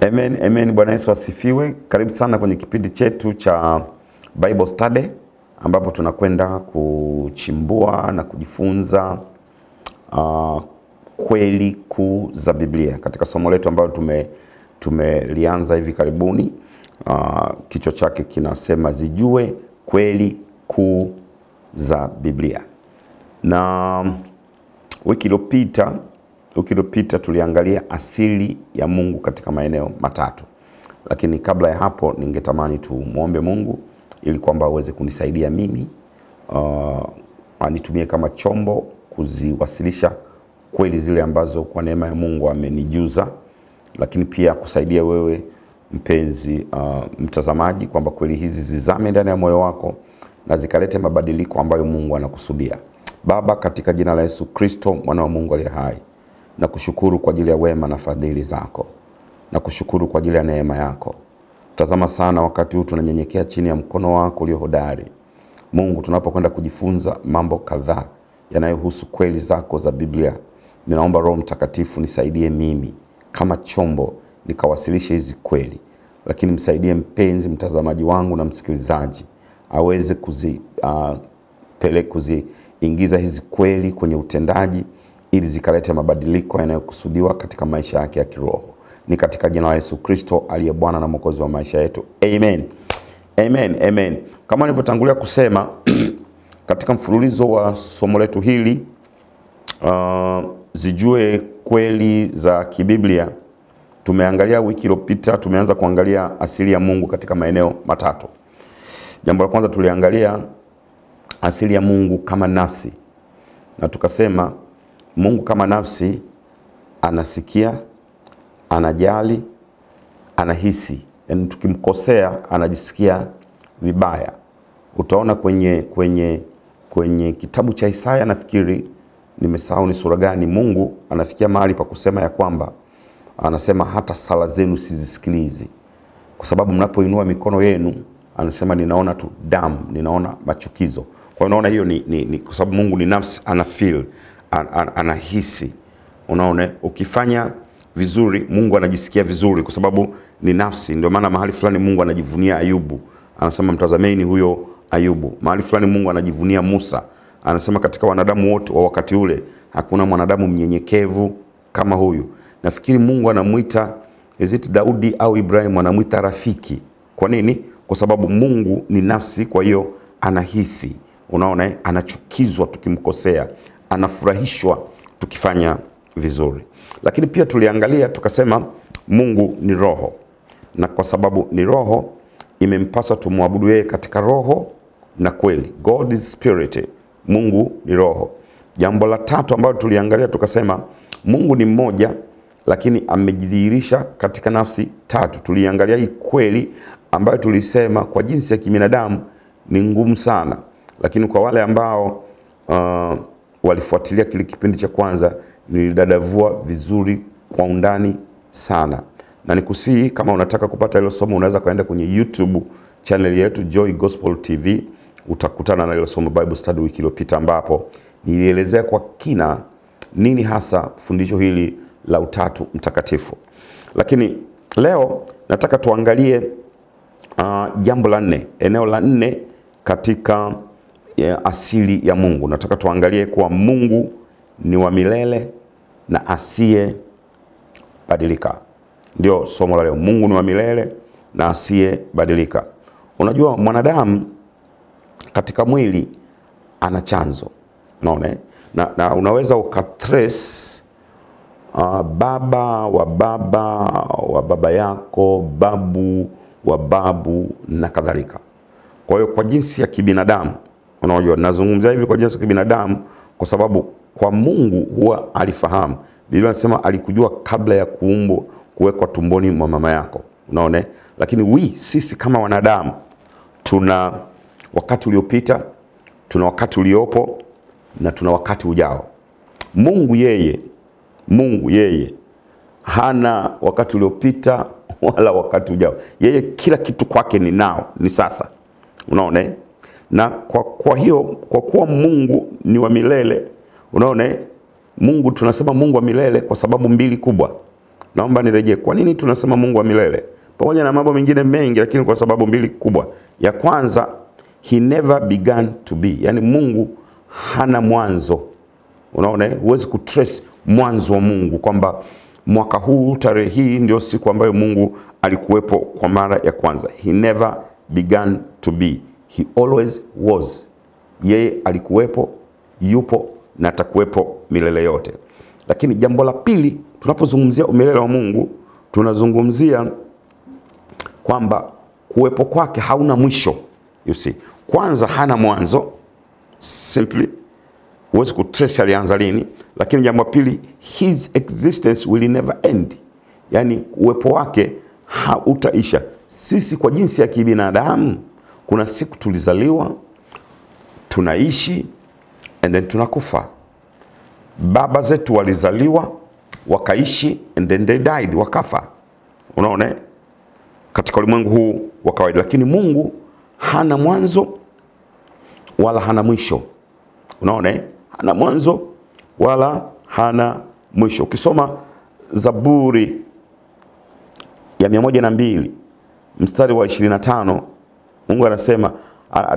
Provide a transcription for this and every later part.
Amen, amen. Bwana Yesu asifiwe. Karibu sana kwenye kipindi chetu cha Bible Study ambapo tunakwenda kuchimbua na kujifunza kweli kuu za Biblia. Katika somo letu ambalo tumelianza hivi karibuni, kichwa chake kinasema zijue kweli kuu za Biblia. Na wiki iliyopita tuliangalia asili ya Mungu katika maeneo matatu. Lakini kabla ya hapo ningetamani tumuombe Mungu ili kwamba aweze kunisaidia mimi anitumie kama chombo kuziwasilisha kweli zile ambazo kwa neema ya Mungu amenijuza, lakini pia kusaidia wewe mpenzi mtazamaji kwamba kweli hizi zizame ndani ya moyo wako na zikalete mabadiliko ambayo Mungu anakusudia. Baba, katika jina la Yesu Kristo mwana wa Mungu aliye hai, na kushukuru kwa ajili ya wema na fadhili zako, na kushukuru kwa ajili ya neema yako. Tazama sana wakati huu tunanyenyekea chini ya mkono wako ulio hodari. Mungu, tunapokwenda kujifunza mambo kadhaa yanayohusu kweli zako za Biblia, ninaomba Roho Mtakatifu nisaidie mimi kama chombo nikawasilishe hizi kweli, lakini msaidie mpenzi mtazamaji wangu na msikilizaji aweze kuziingiza hizi kweli kwenye utendaji ili zikalete mabadiliko yanayokusudiwa katika maisha yake ya kiroho. Ni katika jina la Yesu Kristo aliye Bwana na Mwokozi wa maisha yetu. Amen. Amen. Amen. Kama nilivyotangulia kusema katika mfululizo wa somo letu hili zijue kweli za kibiblia, tumeangalia wiki iliyopita, tumeanza kuangalia asili ya Mungu katika maeneo matatu. Jambo la kwanza tuliangalia asili ya Mungu kama nafsi. Na tukasema Mungu kama nafsi anasikia, anajali, anahisi. Yaani tukimkosea anajisikia vibaya. Utaona kwenye kitabu cha Isaya, nafikiri nimesahau ni sura gani, Mungu anafikia mahali pa kusema ya kwamba anasema hata sala zenu sizisikilizi. Kwa sababu mnapoinua mikono yenu, anasema ninaona tu damu, ninaona machukizo. Kwa hiyo unaona hiyo ni kwa sababu Mungu ni nafsi, ana feel, anahisi. Unaona ukifanya vizuri Mungu anajisikia vizuri kwa sababu ni nafsi. Ndio maana mahali fulani Mungu anajivunia Ayubu, anasema mtazameni huyo Ayubu. Mahali fulani Mungu anajivunia Musa, anasema katika wanadamu wote wa wakati ule hakuna mwanadamu mnyenyekevu kama huyu. Nafikiri Mungu anamuita Daudi au Ibrahim, anamuita rafiki. Kwa nini? Kwa sababu Mungu ni nafsi, kwa hiyo anahisi. Unaona, anachukizwa tukimkosea, anafurahishwa tukifanya vizuri. Lakini pia tuliangalia tukasema Mungu ni roho, na kwa sababu ni roho imempasa tumwabudu yeye katika roho na kweli. God is spirit. Mungu ni roho. Jambo la tatu ambalo tuliangalia tukasema Mungu ni mmoja lakini amejidhihirisha katika nafsi tatu. Tuliangalia hii kweli ambayo tulisema kwa jinsi ya kibinadamu ni ngumu sana, lakini kwa wale ambao walifuatilia kile kipindi cha kwanza nilidadavua vizuri kwa undani sana. Na nikusihi kama unataka kupata hilo somo unaweza kaenda kwenye YouTube channel yetu Joy Gospel TV, utakutana na hilo somo Bible Study wiki iliyopita ambapo nilielezea kwa kina nini hasa fundisho hili la Utatu Mtakatifu. Lakini leo nataka tuangalie jambo la nne, eneo la nne katika asili ya Mungu. Nataka tuangalie kuwa Mungu ni wa milele na asiye badilika. Ndio somo la leo. Mungu ni wa milele na asiye badilika. Unajua mwanadamu katika mwili ana chanzo. Unaona? Na unaweza ukatrace baba wa baba yako, babu wa babu na kadhalika. Kwa hiyo kwa jinsi ya kibinadamu, unajua nazungumzia hivi kwa jinsi ya kibinadamu kwa sababu kwa Mungu huwa alifahamu. Biblia inasema alikujua kabla ya kuwekwa tumboni mwa mama yako. Unaona? Lakini sisi kama wanadamu tuna wakati uliopita, tuna wakati uliopo na tuna wakati ujao. Mungu yeye hana wakati uliopita wala wakati ujao. Yeye kila kitu kwake ni sasa. Unaona? Na kwa hiyo kwa kuwa Mungu ni wa milele, unaona, Mungu tunasema Mungu wa milele kwa sababu mbili kubwa. naomba nirejee. Kwa nini tunasema Mungu wa milele? Pamoja na mambo mengine mengi, lakini kwa sababu mbili kubwa. Ya kwanza, he never began to be. Yani Mungu hana mwanzo. Unaona, huwezi kutrace mwanzo wa Mungu kwamba mwaka huu tarehe hii ndio siku ambayo Mungu alikuwepo kwa mara ya kwanza. He never began to be. He always was. Yeye alikuwepo, yupo na atakuwepo milele yote. Lakini jambo la pili, tunapozungumzia umilele wa Mungu, tunazungumzia kwamba kuwepo kwake hauna mwisho. You see, kwanza hana mwanzo, simply huwezi kutrace alianza lini. Lakini jambo pili, his existence will never end. Yani uwepo wake hautaisha. Sisi kwa jinsi ya kibinadamu, kuna siku tulizaliwa, tunaishi, and then tunakufa. Baba zetu walizaliwa, wakaishi, and then they died, wakafa. Unaona, katika ulimwengu huu wa kawaida. Lakini Mungu hana mwanzo wala hana mwisho. Unaona, hana mwanzo wala hana mwisho. Ukisoma Zaburi ya 102 mstari wa 25, Mungu anasema,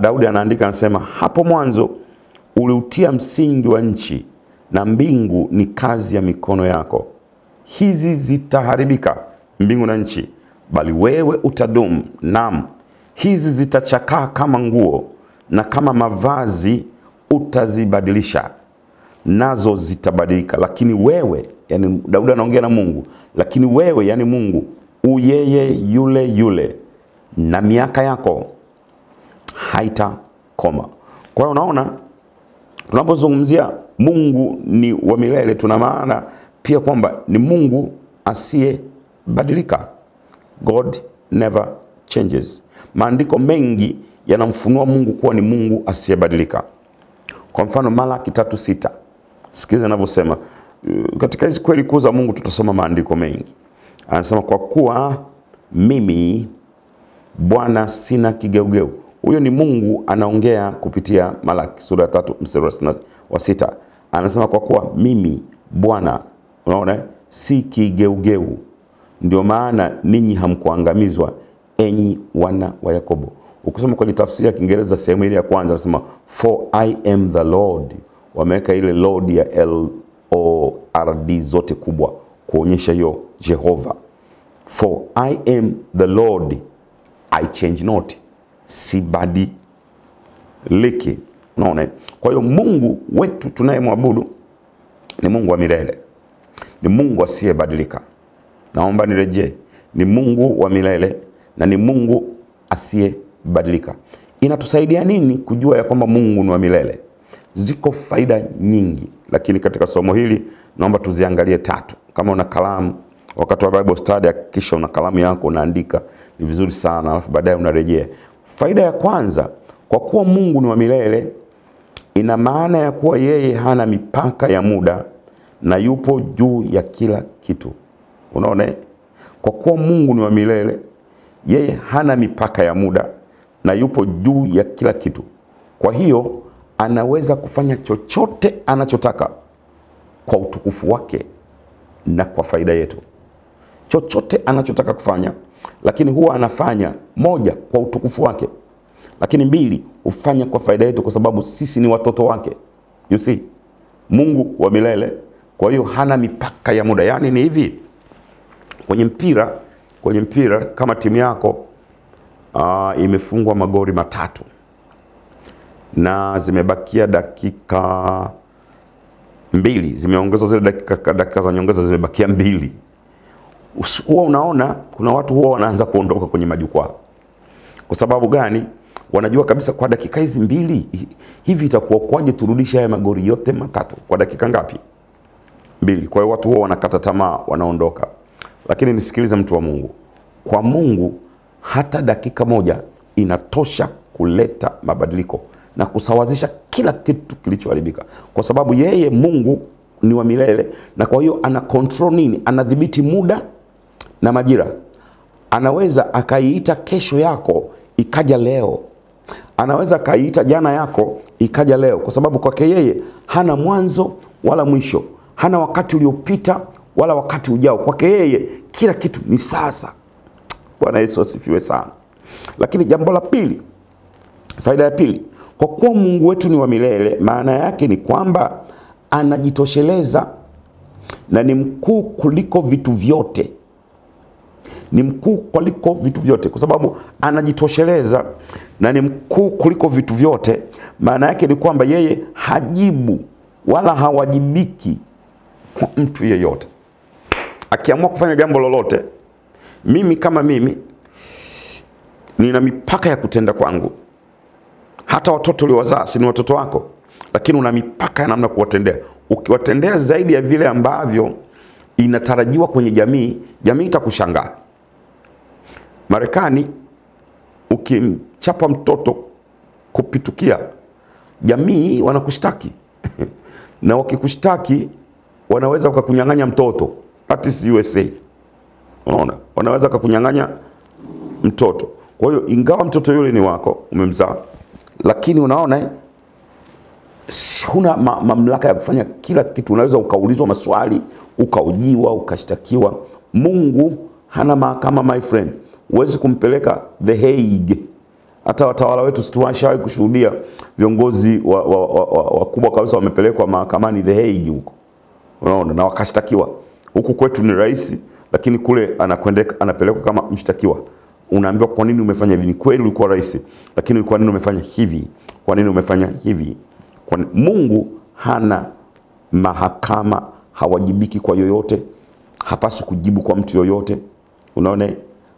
Daudi anaandika, anasema, hapo mwanzo uliutia msingi wa nchi, na mbingu ni kazi ya mikono yako. Hizi zitaharibika, mbingu na nchi, bali wewe utadumu. Naam, hizi zitachakaa kama nguo, na kama mavazi utazibadilisha, nazo zitabadilika. Lakini wewe, yani Daudi anaongea na Mungu, lakini wewe, yani Mungu, uyeye yule yule, na miaka yako haitakoma. Kwa hiyo unaona, tunapozungumzia Mungu ni wa milele, tuna maana pia kwamba ni Mungu asiyebadilika. God never changes. Maandiko mengi yanamfunua Mungu kuwa ni Mungu asiyebadilika. Kwa mfano Malaki 3:6. Sikiza anavyosema. Katika hizi kweli kuu za Mungu tutasoma maandiko mengi. Anasema, kwa kuwa mimi Bwana sina kigeugeu. Huyo ni Mungu anaongea kupitia Malaki sura 3 mstari wa 6. Anasema, kwa kuwa mimi Bwana, unaona, si kigeugeu, ndio maana ninyi hamkuangamizwa, enyi wana wa Yakobo. Ukisoma kwenye tafsiri ya Kiingereza sehemu ile ya kwanza anasema, for I am the Lord. Wameweka ile Lord ya L-O-R-D zote kubwa kuonyesha hiyo Jehova. For I am the Lord, I change not. Sibadiliki. Unaona? Kwa hiyo Mungu wetu tunayemwabudu ni Mungu wa milele. Ni Mungu asiyebadilika. Naomba nirejee. Ni Mungu wa milele na ni Mungu asiyebadilika. Inatusaidia nini kujua ya kwamba Mungu ni wa milele? Ziko faida nyingi, lakini katika somo hili naomba tuziangalie 3. Kama una kalamu, wakati wa Bible study hakikisha una kalamu yako unaandika, ni vizuri sana, alafu baadaye unarejea. Faida ya kwanza, kwa kuwa Mungu ni wa milele, ina maana ya kuwa yeye hana mipaka ya muda na yupo juu ya kila kitu. Unaona? Kwa kuwa Mungu ni wa milele, yeye hana mipaka ya muda na yupo juu ya kila kitu. Kwa hiyo anaweza kufanya chochote anachotaka kwa utukufu wake na kwa faida yetu. Chochote anachotaka kufanya, lakini huwa anafanya, moja, kwa utukufu wake, lakini mbili, hufanya kwa faida yetu kwa sababu sisi ni watoto wake. You see? Mungu wa milele, kwa hiyo hana mipaka ya muda. Yani ni hivi, kwenye mpira kama timu yako imefungwa magoli 3 na zimebakia dakika 2, zimeongezwa zile dakika za nyongeza, zimebakia 2. Huwa unaona kuna watu huwa wanaanza kuondoka kwenye majukwaa. Kwa sababu gani? Wanajua kabisa kwa dakika hizi 2 hivi itakuwa kwaje turudisha haya magoli yote 3 kwa dakika ngapi? 2. Kwa hiyo watu huwa wanakata tamaa, wanaondoka. Lakini nisikilize mtu wa Mungu. Kwa Mungu hata dakika 1 inatosha kuleta mabadiliko na kusawazisha kila kitu kilichoharibika. Kwa sababu yeye Mungu ni wa milele, na kwa hiyo ana control nini? Anadhibiti muda na majira. Anaweza akaiita kesho yako ikaja leo. Anaweza akaiita jana yako ikaja leo, kwa sababu kwake yeye hana mwanzo wala mwisho. Hana wakati uliopita wala wakati ujao. Kwake yeye kila kitu ni sasa. Bwana Yesu asifiwe sana. Lakini jambo la pili, faida ya pili, kwa kuwa Mungu wetu ni wa milele, maana yake ni kwamba anajitosheleza na ni mkuu kuliko vitu vyote. Ni mkuu kuliko vitu vyote. Kwa sababu anajitosheleza na ni mkuu kuliko vitu vyote, maana yake ni kwamba yeye hajibu wala hawajibiki kwa mtu yeyote. Akiamua kufanya jambo lolote, mimi kama mimi nina mipaka ya kutenda kwangu. Hata watoto uliowazaa si ni watoto wako, lakini una mipaka ya namna kuwatendea. Ukiwatendea zaidi ya vile ambavyo inatarajiwa kwenye jamii, jamii itakushangaa. Marekani, ukimchapa mtoto kupitukia, jamii wanakushtaki. Na wakikushtaki wanaweza wakakunyang'anya mtoto. That is USA. Unaona? Wanaweza wakakunyang'anya mtoto. Kwa hiyo ingawa mtoto yule ni wako, umemzaa, lakini unaona huna mamlaka ya kufanya kila kitu. Unaweza ukaulizwa maswali, ukaujiwa, ukashtakiwa. Mungu hana mahakama, my friend. Huwezi kumpeleka The Hague. Hata watawala wetu situwashawahi kushuhudia viongozi wakubwa kabisa wamepelekwa mahakamani The Hague huko. Unaona, na wakashtakiwa. Huku kwetu ni rais, lakini kule anapelekwa kama mshtakiwa. Unaambiwa kwa nini umefanya hivi? Ni kweli ulikuwa rais, lakini kwa nini umefanya hivi? Kwa nini umefanya hivi? Mungu hana mahakama, hawajibiki kwa yoyote, hapaswi kujibu kwa mtu yoyote. Unaona,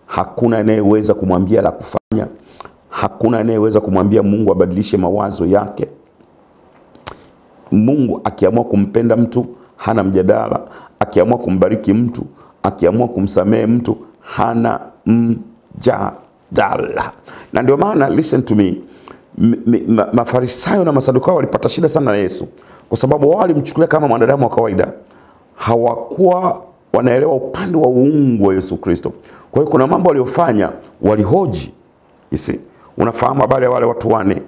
hakuna anayeweza kumwambia la kufanya. Hakuna anayeweza kumwambia Mungu abadilishe mawazo yake. Mungu akiamua kumpenda mtu hana mjadala, akiamua kumbariki mtu, akiamua kumsamehe mtu hana mjadala. Na ndio maana, listen to me, Mafarisayo na Masadukayo walipata shida sana na Yesu, kwa sababu wao walimchukulia kama mwanadamu wa kawaida. Hawakuwa wanaelewa upande wa uungu wa Yesu Kristo. Kwa hiyo kuna mambo waliofanya, walihoji. Unafahamu habari ya wale watu 4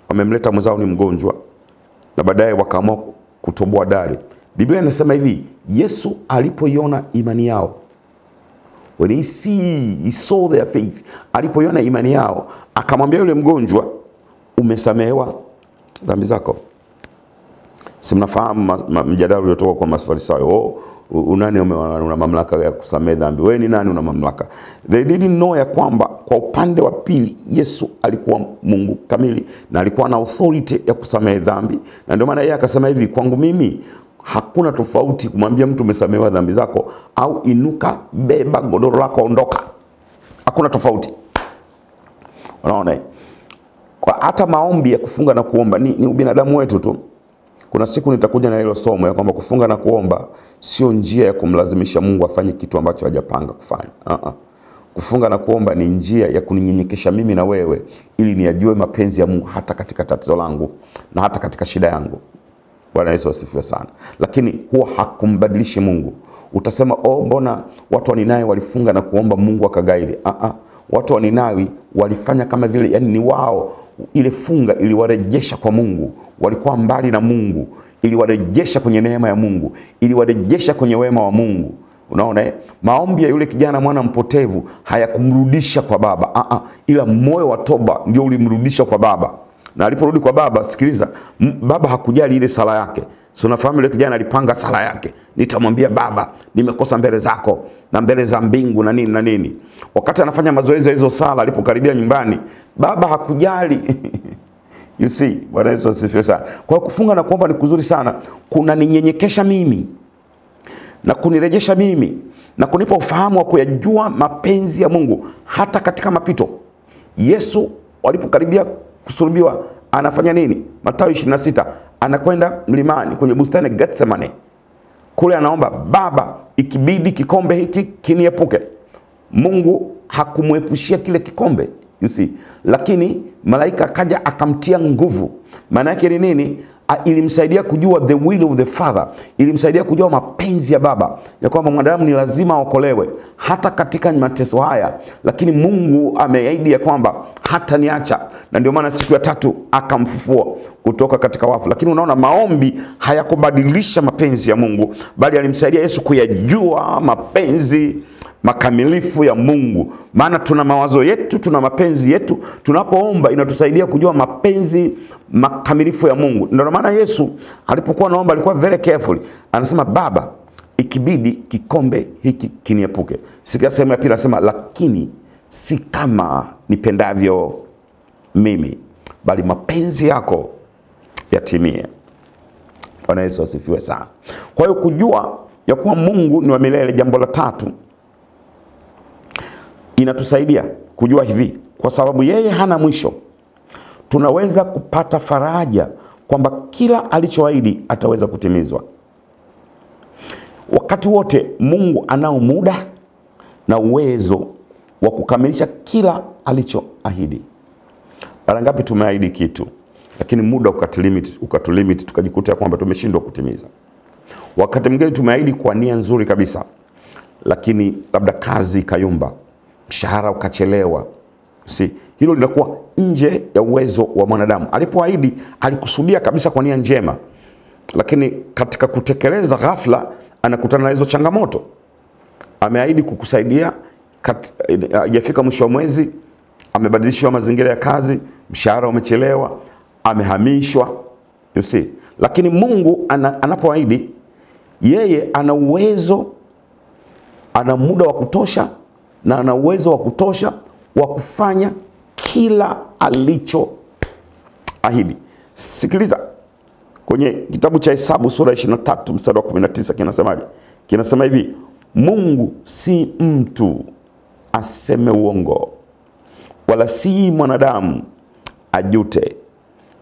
wamemleta mwenzao ni mgonjwa, na baadaye wakaamua kutoboa dari. Biblia inasema hivi, Yesu alipoiona imani yao, when he saw their faith, alipoiona imani yao, akamwambia yule mgonjwa, umesamehewa dhambi zako. Si mnafahamu mjadala uliotoka kwa Mafarisayo, unani una mamlaka ya kusamehe dhambi? Wewe ni nani una mamlaka? They didn't know ya kwamba kwa upande wa pili Yesu alikuwa Mungu kamili na alikuwa na authority ya kusamehe dhambi. Na ndio maana yeye akasema hivi, kwangu mimi hakuna tofauti kumwambia mtu umesamehewa dhambi zako au inuka, beba godoro lako, ondoka. Hakuna tofauti. Unaona? Kwa hata maombi ya kufunga na kuomba ni ubinadamu wetu tu. Kuna siku nitakuja na hilo somo ya kwamba kufunga na kuomba sio njia ya kumlazimisha Mungu afanye kitu ambacho hajapanga kufanya. Kufunga na kuomba ni njia ya kuninyenyekesha mimi na wewe, ili niyajue mapenzi ya Mungu hata katika tatizo langu na hata katika shida yangu. Bwana Yesu asifiwe sana. Lakini huwa hakumbadilishi Mungu. Utasema, mbona watu wa Ninawi walifunga na kuomba Mungu akagairi? Watu wa Ninawi walifanya kama vile, yani ni wao, ile funga iliwarejesha kwa Mungu. Walikuwa mbali na Mungu, iliwarejesha kwenye neema ya Mungu, iliwarejesha kwenye wema wa Mungu. Unaona, maombi ya yule kijana mwana mpotevu hayakumrudisha kwa baba, ila moyo wa toba ndio ulimrudisha kwa baba. Na aliporudi kwa baba, sikiliza, baba hakujali ile sala yake. So nafahamu ile kijana alipanga sala yake, nitamwambia baba nimekosa mbele zako na mbele za mbingu na nini na nini. Wakati anafanya mazoezi ya hizo sala, alipokaribia nyumbani, baba hakujali. You see, Bwana Yesu asifiwe sana. Kwa kufunga na kuomba ni kuzuri sana, kuna ninyenyekesha mimi na kunirejesha mimi na kunipa ufahamu wa kuyajua mapenzi ya Mungu hata katika mapito. Yesu walipokaribia kusulubiwa, anafanya nini? Mathayo 26, anakwenda mlimani kwenye bustani Getsemane. Kule anaomba, Baba, ikibidi kikombe hiki kiniepuke. Mungu hakumwepushia kile kikombe, you see. Lakini malaika akaja akamtia nguvu. Maana yake ni nini? ilimsaidia kujua the will of the Father, ilimsaidia kujua mapenzi ya Baba, ya kwamba mwanadamu ni lazima aokolewe hata katika mateso haya, lakini Mungu ameahidi ya kwamba hata niacha, na ndio maana siku ya tatu akamfufua kutoka katika wafu. Lakini unaona, maombi hayakubadilisha mapenzi ya Mungu, bali alimsaidia Yesu kuyajua mapenzi makamilifu ya Mungu. Maana tuna mawazo yetu, tuna mapenzi yetu. Tunapoomba inatusaidia kujua mapenzi makamilifu ya Mungu. Ndio maana Yesu alipokuwa anaomba alikuwa very careful. Anasema, Baba, ikibidi kikombe hiki kiniepuke. Sikia sehemu ya pili, anasema lakini si kama nipendavyo mimi, bali mapenzi yako yatimie. Bwana Yesu asifiwe sana. Kwa hiyo kujua ya kuwa Mungu ni wa milele, jambo la tatu, inatusaidia kujua hivi, kwa sababu yeye hana mwisho, tunaweza kupata faraja kwamba kila alichoahidi ataweza kutimizwa. Wakati wote Mungu anao muda na uwezo wa kukamilisha kila alichoahidi. Mara ngapi tumeahidi kitu, lakini muda ukatulimit tukajikuta kwamba tumeshindwa kutimiza. Wakati mwingine tumeahidi kwa nia nzuri kabisa, lakini labda kazi ikayumba, mshahara ukachelewa. Hilo linakuwa nje ya uwezo wa mwanadamu. Alipoahidi alikusudia kabisa kwa nia njema, lakini katika kutekeleza ghafla anakutana na hizo changamoto. Ameahidi kukusaidia, hajafika mwisho wa mwezi amebadilishwa mazingira ya kazi, mshahara umechelewa, amehamishwa. Lakini Mungu anapoahidi, yeye ana uwezo, ana muda wa kutosha na ana uwezo wa kutosha wa kufanya kila alichoahidi. Sikiliza, kwenye kitabu cha Hesabu sura 23 mstari wa 19 kinasemaje? Kinasema hivi, Mungu si mtu aseme uongo, wala si mwanadamu ajute.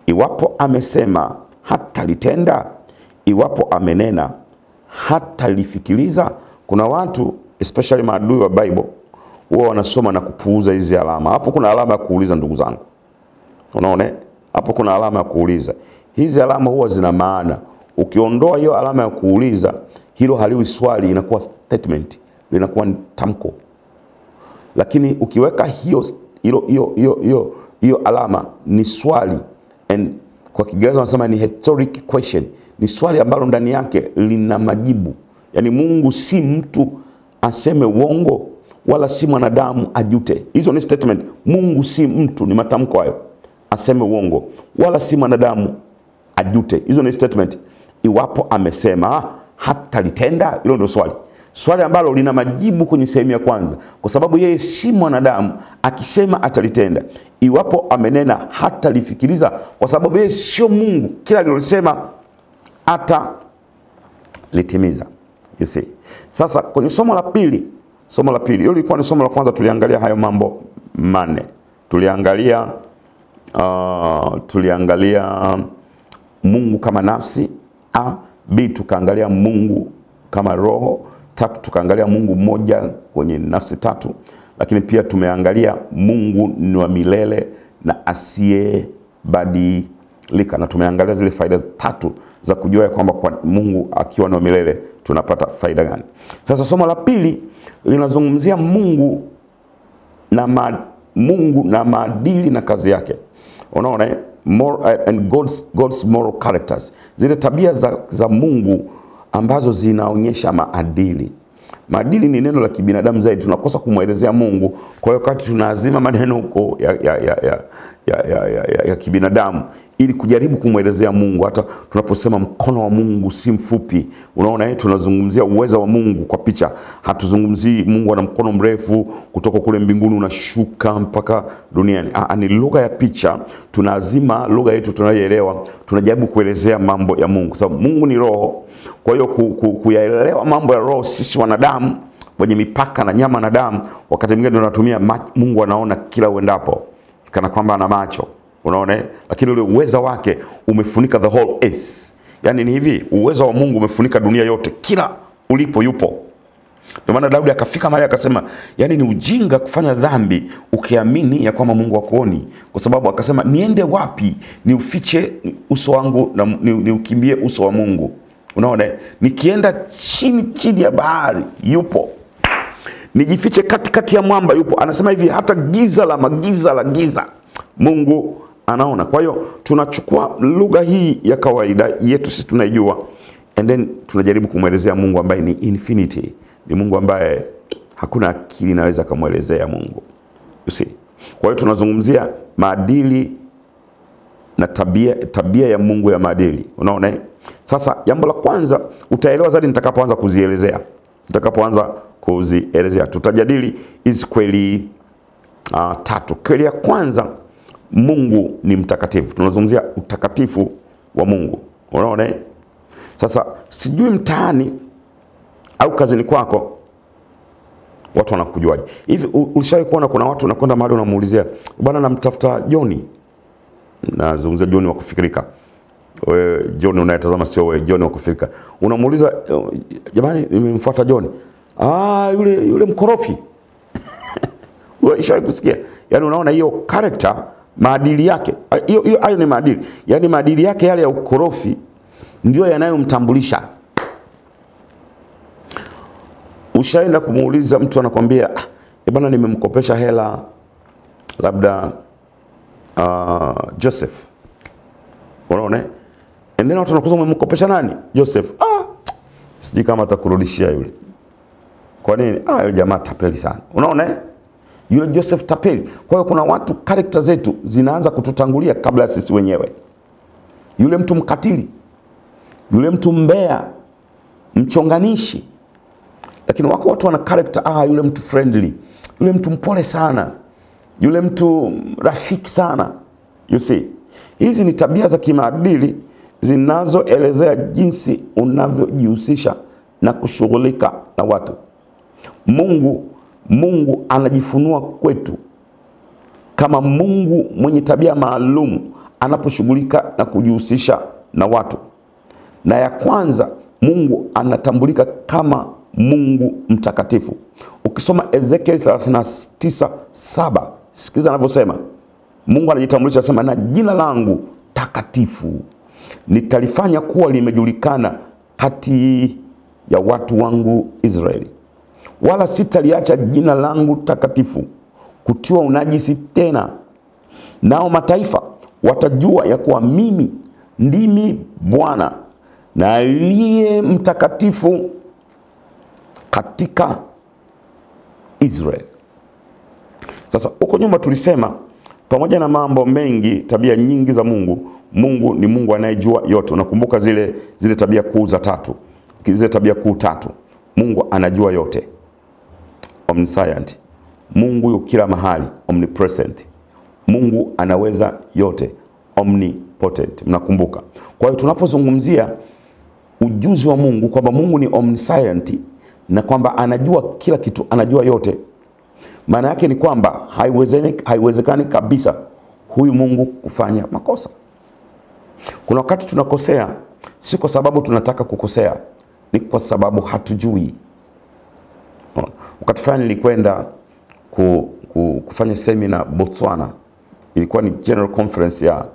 Iwapo amesema hata litenda, iwapo amenena hata lifikiliza. Kuna watu especially maadui wa Bible huwa wanasoma na kupuuza hizi alama. Hapo kuna alama ya kuuliza, ndugu zangu. Unaona? Hapo kuna alama ya kuuliza. Hizi alama huwa zina maana. Ukiondoa hiyo alama ya kuuliza, hilo haliwi swali, inakuwa statement, linakuwa tamko. Lakini ukiweka hiyo alama ni swali, and kwa Kiingereza wanasema ni rhetoric question. Ni swali ambalo ndani yake lina majibu. Yani Mungu si mtu aseme uongo, wala si mwanadamu ajute. Hizo ni statement. Mungu si mtu, ni matamko hayo, aseme uongo, wala si mwanadamu ajute. Hizo ni statement. Iwapo amesema hata litenda, hilo ndio swali. Swali ambalo lina majibu kwenye sehemu ya kwanza, kwa sababu yeye si mwanadamu akisema atalitenda. Iwapo amenena hata lifikiriza, kwa sababu yeye sio Mungu, kila alilosema hata litimiza. You see. Sasa kwenye somo la pili, hilo lilikuwa ni somo la kwanza, tuliangalia hayo mambo manne. Tuliangalia Mungu kama nafsi, B tukaangalia Mungu kama roho, 3 tukaangalia Mungu mmoja kwenye nafsi 3, lakini pia tumeangalia Mungu ni wa milele na asiyebadilika, na tumeangalia zile faida 3 za kujua ya kwamba kwa Mungu akiwa na milele tunapata faida gani. Sasa somo la pili linazungumzia Mungu na maadili na kazi yake. Unaona, and God's moral characters. Zile tabia za Mungu ambazo zinaonyesha maadili. Maadili ni neno la kibinadamu zaidi, tunakosa kumwelezea Mungu. Kwa hiyo wakati tunaazima maneno huko ya kibinadamu ili kujaribu kumwelezea Mungu. Hata tunaposema mkono wa Mungu si mfupi, unaona, tunazungumzia uwezo wa Mungu kwa picha. Hatuzungumzii Mungu ana mkono mrefu kutoka kule mbinguni unashuka mpaka duniani. Ni lugha ya picha. Tunaazima lugha yetu tunayoelewa, tunajaribu kuelezea mambo ya Mungu, sababu Mungu ni roho. Kwa hiyo kuyaelewa mambo ya roho, sisi wanadamu wenye mipaka na nyama na damu, wakati mwingine tunatumia Mungu anaona kila uendapo, kana kwamba ana macho. Unaona, lakini ule uwezo wake umefunika the whole earth. Yani ni hivi, uwezo wa Mungu umefunika dunia yote, kila ulipo yupo. Ndio maana Daudi akafika mahali akasema, yani ni ujinga kufanya dhambi ukiamini ya kwamba Mungu hakuoni. Kwa sababu akasema, niende wapi niufiche uso wangu na niukimbie uso wa Mungu? Unaona, nikienda chini ya bahari yupo, nijifiche katikati ya mwamba yupo. Anasema hivi, hata giza la giza Mungu anaona. Kwa hiyo tunachukua lugha hii ya kawaida yetu sisi tunaijua, and then tunajaribu kumwelezea Mungu ambaye ni infinity, ni Mungu ambaye hakuna akili inaweza kumwelezea Mungu. You see? Kwa hiyo tunazungumzia maadili na tabia ya Mungu ya maadili. Unaona? Sasa jambo la kwanza utaelewa zaidi nitakapoanza kuzielezea. Tutajadili hizi kweli tatu. Kweli ya kwanza, Mungu ni mtakatifu. Tunazungumzia utakatifu wa Mungu. Unaona? Sasa sijui mtaani au kazini kwako watu wanakujuaje. Hivi ulishawahi kuona kuna watu unakwenda mahali unamuulizia, bwana namtafuta John. Nazungumzia John wa kufikirika. Wewe John unayetazama sio wewe, John wa kufikirika. Unamuuliza, jamani nimemfuata John. Yule mkorofi. Ulishawahi kusikia? Yaani unaona hiyo character, maadili yake. Hayo ni maadili. Yaani maadili yake yale ya ukorofi ndio yanayomtambulisha. Ushaenda kumuuliza mtu anakuambia, bwana nimemkopesha hela labda Joseph. Unaona? And then watu wanakuza, umemkopesha nani? Joseph. Sijui kama atakurudishia yule. Kwa nini? Yule jamaa tapeli sana. Unaona? Yule Joseph tapeli. Kwa hiyo kuna watu character zetu zinaanza kututangulia kabla ya sisi wenyewe. Yule mtu mkatili, yule mtu mbea, mchonganishi. Lakini wako watu wana character, yule mtu friendly, yule mtu mpole sana, yule mtu rafiki sana. You see? Hizi ni tabia za kimaadili zinazoelezea jinsi unavyojihusisha na kushughulika na watu. Mungu anajifunua kwetu kama Mungu mwenye tabia maalum anaposhughulika na kujihusisha na watu. Na ya kwanza, Mungu anatambulika kama Mungu mtakatifu. Ukisoma Ezekiel 39:7, sikiza anavyosema. Mungu anajitambulisha, anasema, na jina langu takatifu nitalifanya kuwa limejulikana kati ya watu wangu Israeli, wala sitaliacha jina langu takatifu kutiwa unajisi tena. Nao mataifa watajua ya kuwa mimi ndimi Bwana na aliye mtakatifu katika Israeli. Sasa huko nyuma tulisema, pamoja na mambo mengi, tabia nyingi za Mungu, Mungu ni Mungu anayejua yote. Unakumbuka zile tabia kuu za tatu. Zile tabia kuu tatu. Mungu anajua yote. Omniscient. Mungu yuko kila mahali, omnipresent. Mungu anaweza yote, omnipotent. Mnakumbuka? Kwa hiyo tunapozungumzia ujuzi wa Mungu kwamba Mungu ni omniscient na kwamba anajua kila kitu, anajua yote, maana yake ni kwamba haiwezekani kabisa huyu Mungu kufanya makosa. Kuna wakati tunakosea, si kwa sababu tunataka kukosea, ni kwa sababu hatujui. Wakati fulani nilikwenda kufanya seminar Botswana. Ilikuwa ni general conference ya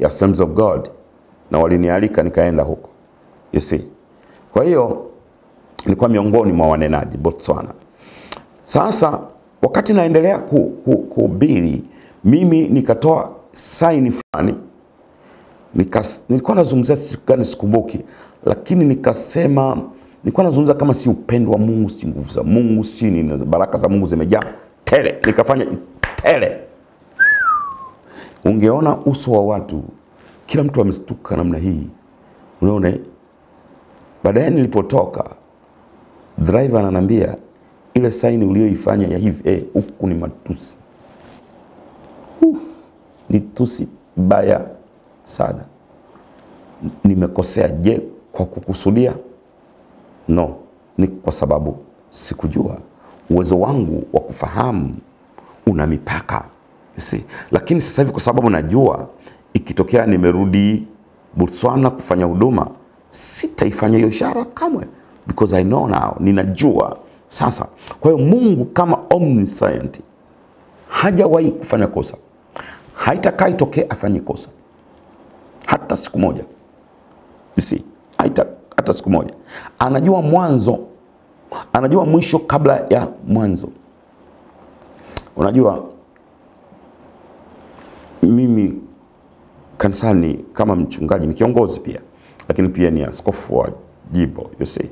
Assemblies of God, na walinialika nikaenda huko. You see? Kwa hiyo nilikuwa miongoni mwa wanenaji Botswana. Sasa wakati naendelea kuhubiri, mimi nikatoa saini fulani. Nilikuwa nazungumzia sikumbuki, lakini nikasema, nilikuwa nazungumza kama si upendo wa Mungu, si nguvu za Mungu, si nini, baraka za Mungu zimejaa tele. Nikafanya tele. Ungeona uso wa watu, kila mtu amestuka namna hii. Unaona? Baadaye nilipotoka, driver ananiambia, ile saini uliyoifanya ya hivi, huku ni matusi. Ni tusi baya sana. Nimekosea je kwa kukusudia? No, ni kwa sababu sikujua. Uwezo wangu wa kufahamu una mipaka. You see? Lakini sasa hivi kwa sababu najua, ikitokea nimerudi Botswana kufanya huduma, sitaifanya hiyo ishara kamwe. because I know now, ninajua sasa. Kwa hiyo Mungu kama omniscient hajawahi kufanya kosa, haitakai tokea afanye kosa hata siku moja. You see, hata siku moja. Anajua mwanzo, anajua mwisho kabla ya mwanzo. Unajua mimi kanisani kama mchungaji, ni kiongozi pia, lakini pia ni askofu wa jimbo, you see.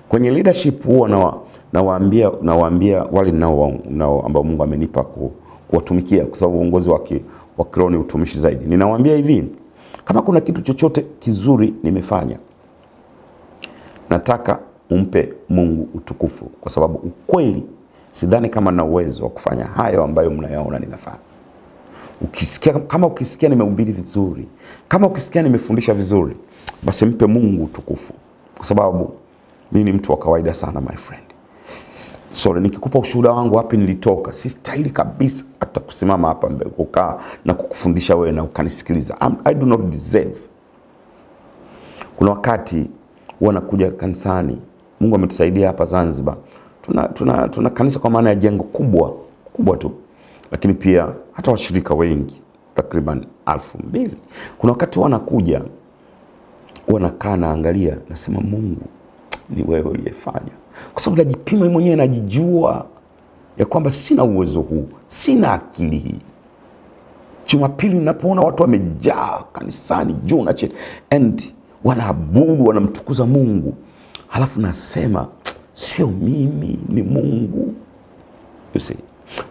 Kwenye leadership huwa nawaambia wale nao ambao Mungu amenipa kuwatumikia, kwa sababu uongozi wa kiroho ni utumishi zaidi. Ninawaambia hivi, kama kuna kitu chochote kizuri nimefanya, nataka umpe Mungu utukufu, kwa sababu ukweli sidhani kama na uwezo wa kufanya hayo ambayo mnayaona ninafanya. Kama ukisikia nimehubiri vizuri, kama ukisikia nimefundisha vizuri, basi mpe Mungu utukufu, kwa sababu mimi ni mtu wa kawaida sana, my friend. So nikikupa ushuhuda wangu wapi nilitoka, si stahili kabisa hata kusimama hapa mbele kukaa na kukufundisha wewe na ukanisikiliza. I do not deserve. Kuna wakati wanakuja kanisani, Mungu ametusaidia hapa Zanzibar. Tuna kanisa kwa maana ya jengo kubwa tu. Lakini pia hata washirika wengi takriban 2000. Kuna wakati wanakuja, wanakaa naangalia, nasema Mungu ni wewe uliyefanya. Kwa sababu najipima mwenyewe, najijua ya kwamba sina uwezo huu, sina akili hii. Jumapili ninapoona watu wamejaa kanisani juu na chini, and wanaabudu, wanamtukuza Mungu, halafu nasema sio mimi, ni Mungu. You see.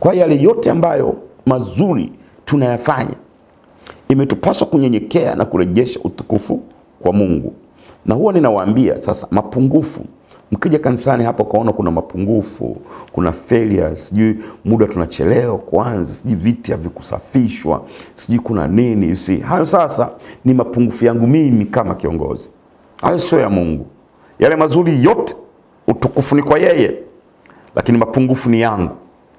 Kwa yale yote ambayo mazuri tunayafanya, imetupaswa kunyenyekea na kurejesha utukufu kwa Mungu. Na huwa ninawaambia sasa, mapungufu, mkija kanisani hapo kaona kuna mapungufu, kuna failures, sijui muda tunachelewa kwanza, sijui viti havikusafishwa, sijui kuna nini, you see. Hayo sasa ni mapungufu yangu mimi kama kiongozi. Hayo sio ya Mungu. Yale mazuri yote utukufu ni kwa yeye, lakini mapungufu ni yangu.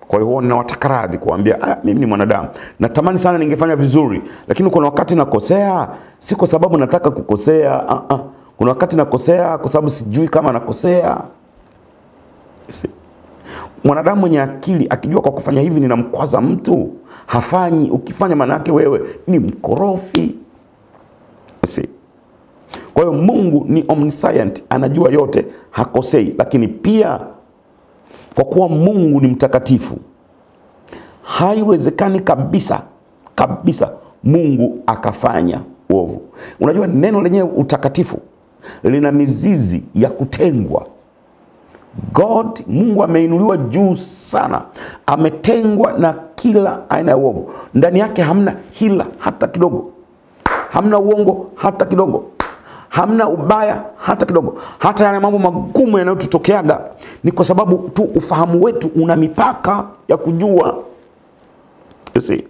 Kwa hiyo ninawataka radhi kuambia, mimi ni mwanadamu, natamani sana ningefanya vizuri, lakini kuna wakati nakosea, si kwa sababu nataka kukosea. Kuna wakati nakosea kwa sababu sijui kama nakosea. Mwanadamu mwenye akili akijua kwa kufanya hivi ninamkwaza mtu, hafanyi. Ukifanya maana yake wewe ni mkorofi. Kwa hiyo Mungu ni omniscient, anajua yote, hakosei. Lakini pia kwa kuwa Mungu ni mtakatifu, haiwezekani kabisa Mungu akafanya uovu. Unajua neno lenyewe utakatifu lina mizizi ya kutengwa. Mungu ameinuliwa juu sana, ametengwa na kila aina ya uovu. Ndani yake hamna hila hata kidogo, hamna uongo hata kidogo, hamna ubaya hata kidogo. Hata yale mambo magumu yanayotutokeaga ni kwa sababu tu ufahamu wetu una mipaka ya kujua. You see.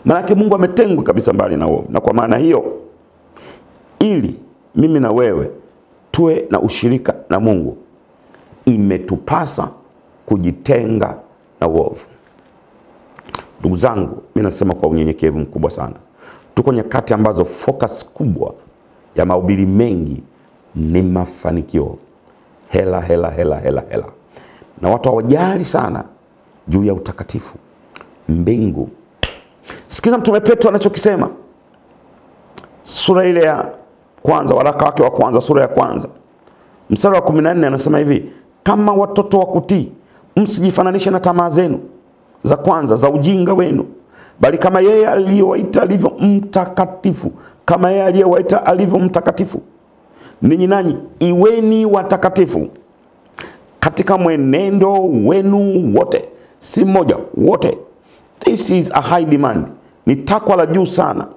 Maana Mungu ametengwa kabisa mbali na uovu. Na kwa maana hiyo, ili mimi na wewe tuwe na ushirika na Mungu, imetupasa kujitenga na uovu. Ndugu zangu, mimi nasema kwa unyenyekevu mkubwa sana, tuko nyakati ambazo focus kubwa ya mahubiri mengi ni mafanikio, hela. Na watu hawajali sana juu ya utakatifu, mbingu. Sikiza Mtume Petro anachokisema, sura ile ya kwanza, waraka wake wa kwanza, sura ya kwanza, mstari wa 14, anasema hivi: kama watoto wa kutii, msijifananishe na tamaa zenu za kwanza za ujinga wenu, bali kama yeye aliyewaita alivyo mtakatifu, kama yeye aliyewaita alivyo mtakatifu, ninyi nanyi iweni watakatifu katika mwenendo wenu wote. Si mmoja, wote. This is a high demand. Ni takwa la juu sana.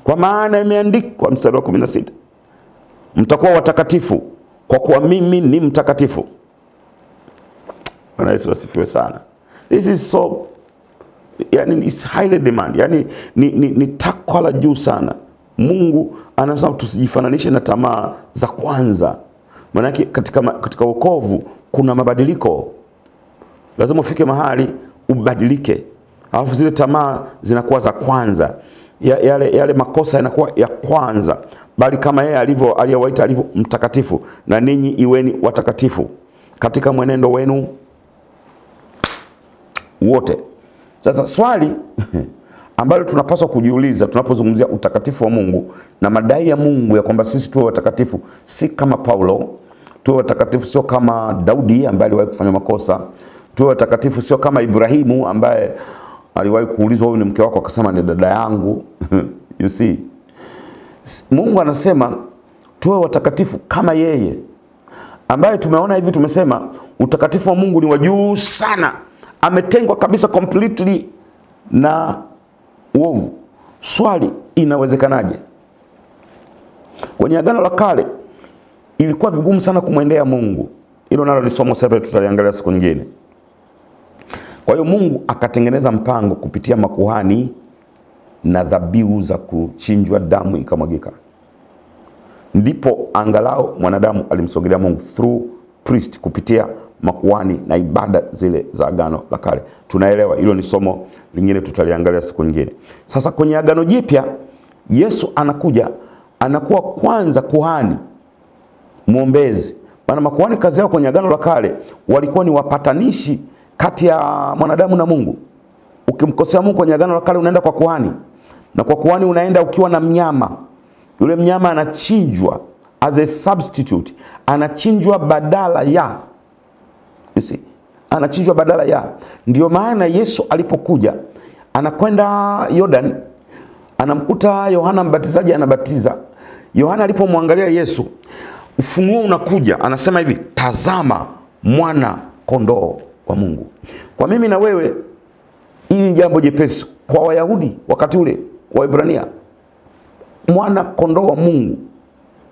Kwa maana imeandikwa, mstari wa 16, mtakuwa watakatifu kwa kuwa mimi ni mtakatifu. Bwana Yesu asifiwe sana. This is so, yani it's highly demand. Yani ni takwa la juu sana. Mungu anasema tusijifananishe na tamaa za kwanza. Maana katika wokovu kuna mabadiliko. Lazima ufike mahali ubadilike. Alafu zile tamaa zinakuwa za kwanza. Yale makosa yanakuwa ya kwanza. bali kama yeye aliyewaita alivyo mtakatifu, na ninyi iweni watakatifu katika mwenendo wenu wote. Sasa swali ambalo tunapaswa kujiuliza tunapozungumzia utakatifu wa Mungu na madai ya Mungu ya kwamba sisi tuwe watakatifu, si kama Paulo, tuwe watakatifu sio kama Daudi ambaye aliwahi kufanya makosa, tuwe watakatifu sio kama Ibrahimu ambaye aliwahi kuulizwa huyu ni mke wako akasema ni dada yangu. You see, Mungu anasema tuwe watakatifu kama yeye, ambaye tumeona hivi, tumesema utakatifu wa Mungu ni wa juu sana, ametengwa kabisa completely na uovu. Swali, inawezekanaje? Kwenye Agano la Kale ilikuwa vigumu sana kumwendea Mungu. Hilo nalo ni somo separate, tutaliangalia siku nyingine. Kwa hiyo Mungu akatengeneza mpango kupitia makuhani na dhabihu za kuchinjwa, damu ikamwagika. Ndipo angalau mwanadamu alimsogelea Mungu through priest, kupitia makuhani na ibada zile za Agano la Kale. Tunaelewa hilo, ni somo lingine tutaliangalia siku nyingine. Sasa kwenye Agano Jipya Yesu anakuja, anakuwa kwanza kuhani mwombezi. Maana makuhani kazi yao kwenye Agano la Kale walikuwa ni wapatanishi kati ya mwanadamu na Mungu. Ukimkosea Mungu kwenye Agano la Kale unaenda kwa kuhani, na kwa kuhani unaenda ukiwa na mnyama. Yule mnyama anachinjwa as a substitute, anachinjwa badala ya, you see, anachinjwa badala ya. Ndio maana Yesu alipokuja anakwenda Jordan, anamkuta Yohana Mbatizaji anabatiza. Yohana alipomwangalia Yesu, ufunuo unakuja, anasema hivi, tazama mwana kondoo wa Mungu. Kwa mimi na wewe hili jambo jepesi, kwa Wayahudi wakati ule, kwa Ibrania, mwana kondoo wa Mungu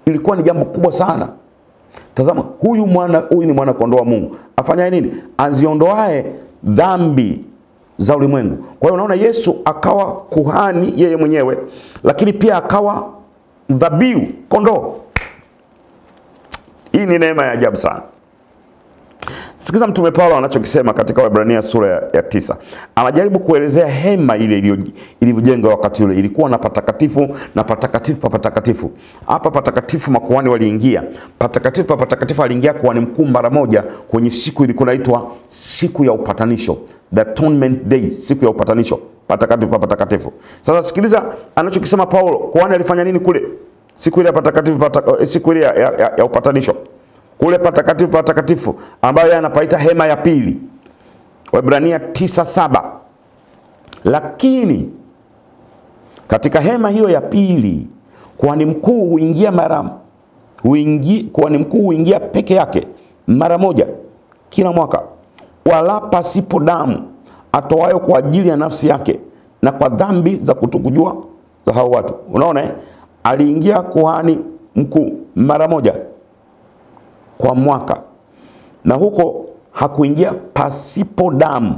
ilikuwa ni jambo kubwa sana. Tazama, huyu ni mwana kondoo wa Mungu. Afanya nini? Aziondoae dhambi za ulimwengu. Kwa hiyo unaona Yesu akawa kuhani yeye mwenyewe, lakini pia akawa dhabihu, kondoo. Hii ni neema ya ajabu sana. Sikiza Mtume Paulo anachokisema katika Waebrania sura ya 9. Anajaribu kuelezea hema ile ilivyojengwa wakati ule. Ilikuwa na patakatifu na patakatifu pa patakatifu. Hapa patakatifu makuhani waliingia. Patakatifu pa patakatifu aliingia kuhani mkuu mara moja kwenye siku ilikuwa inaitwa siku ya upatanisho, the atonement day, siku ya upatanisho, patakatifu pa patakatifu. Sasa sikiliza anachokisema Paulo. Kuhani alifanya nini kule siku ile ya patakatifu, siku ile ya upatanisho? Kule patakatifu patakatifu ambayo anapaita hema ya pili, Waebrania 9:7. Lakini katika hema hiyo ya pili kuhani mkuu huingia peke yake mara moja kila mwaka, wala pasipo damu, atoayo kwa ajili ya nafsi yake na kwa dhambi za kutokujua za hao watu. Unaona aliingia kuhani mkuu mara moja kwa mwaka, na huko hakuingia pasipo damu,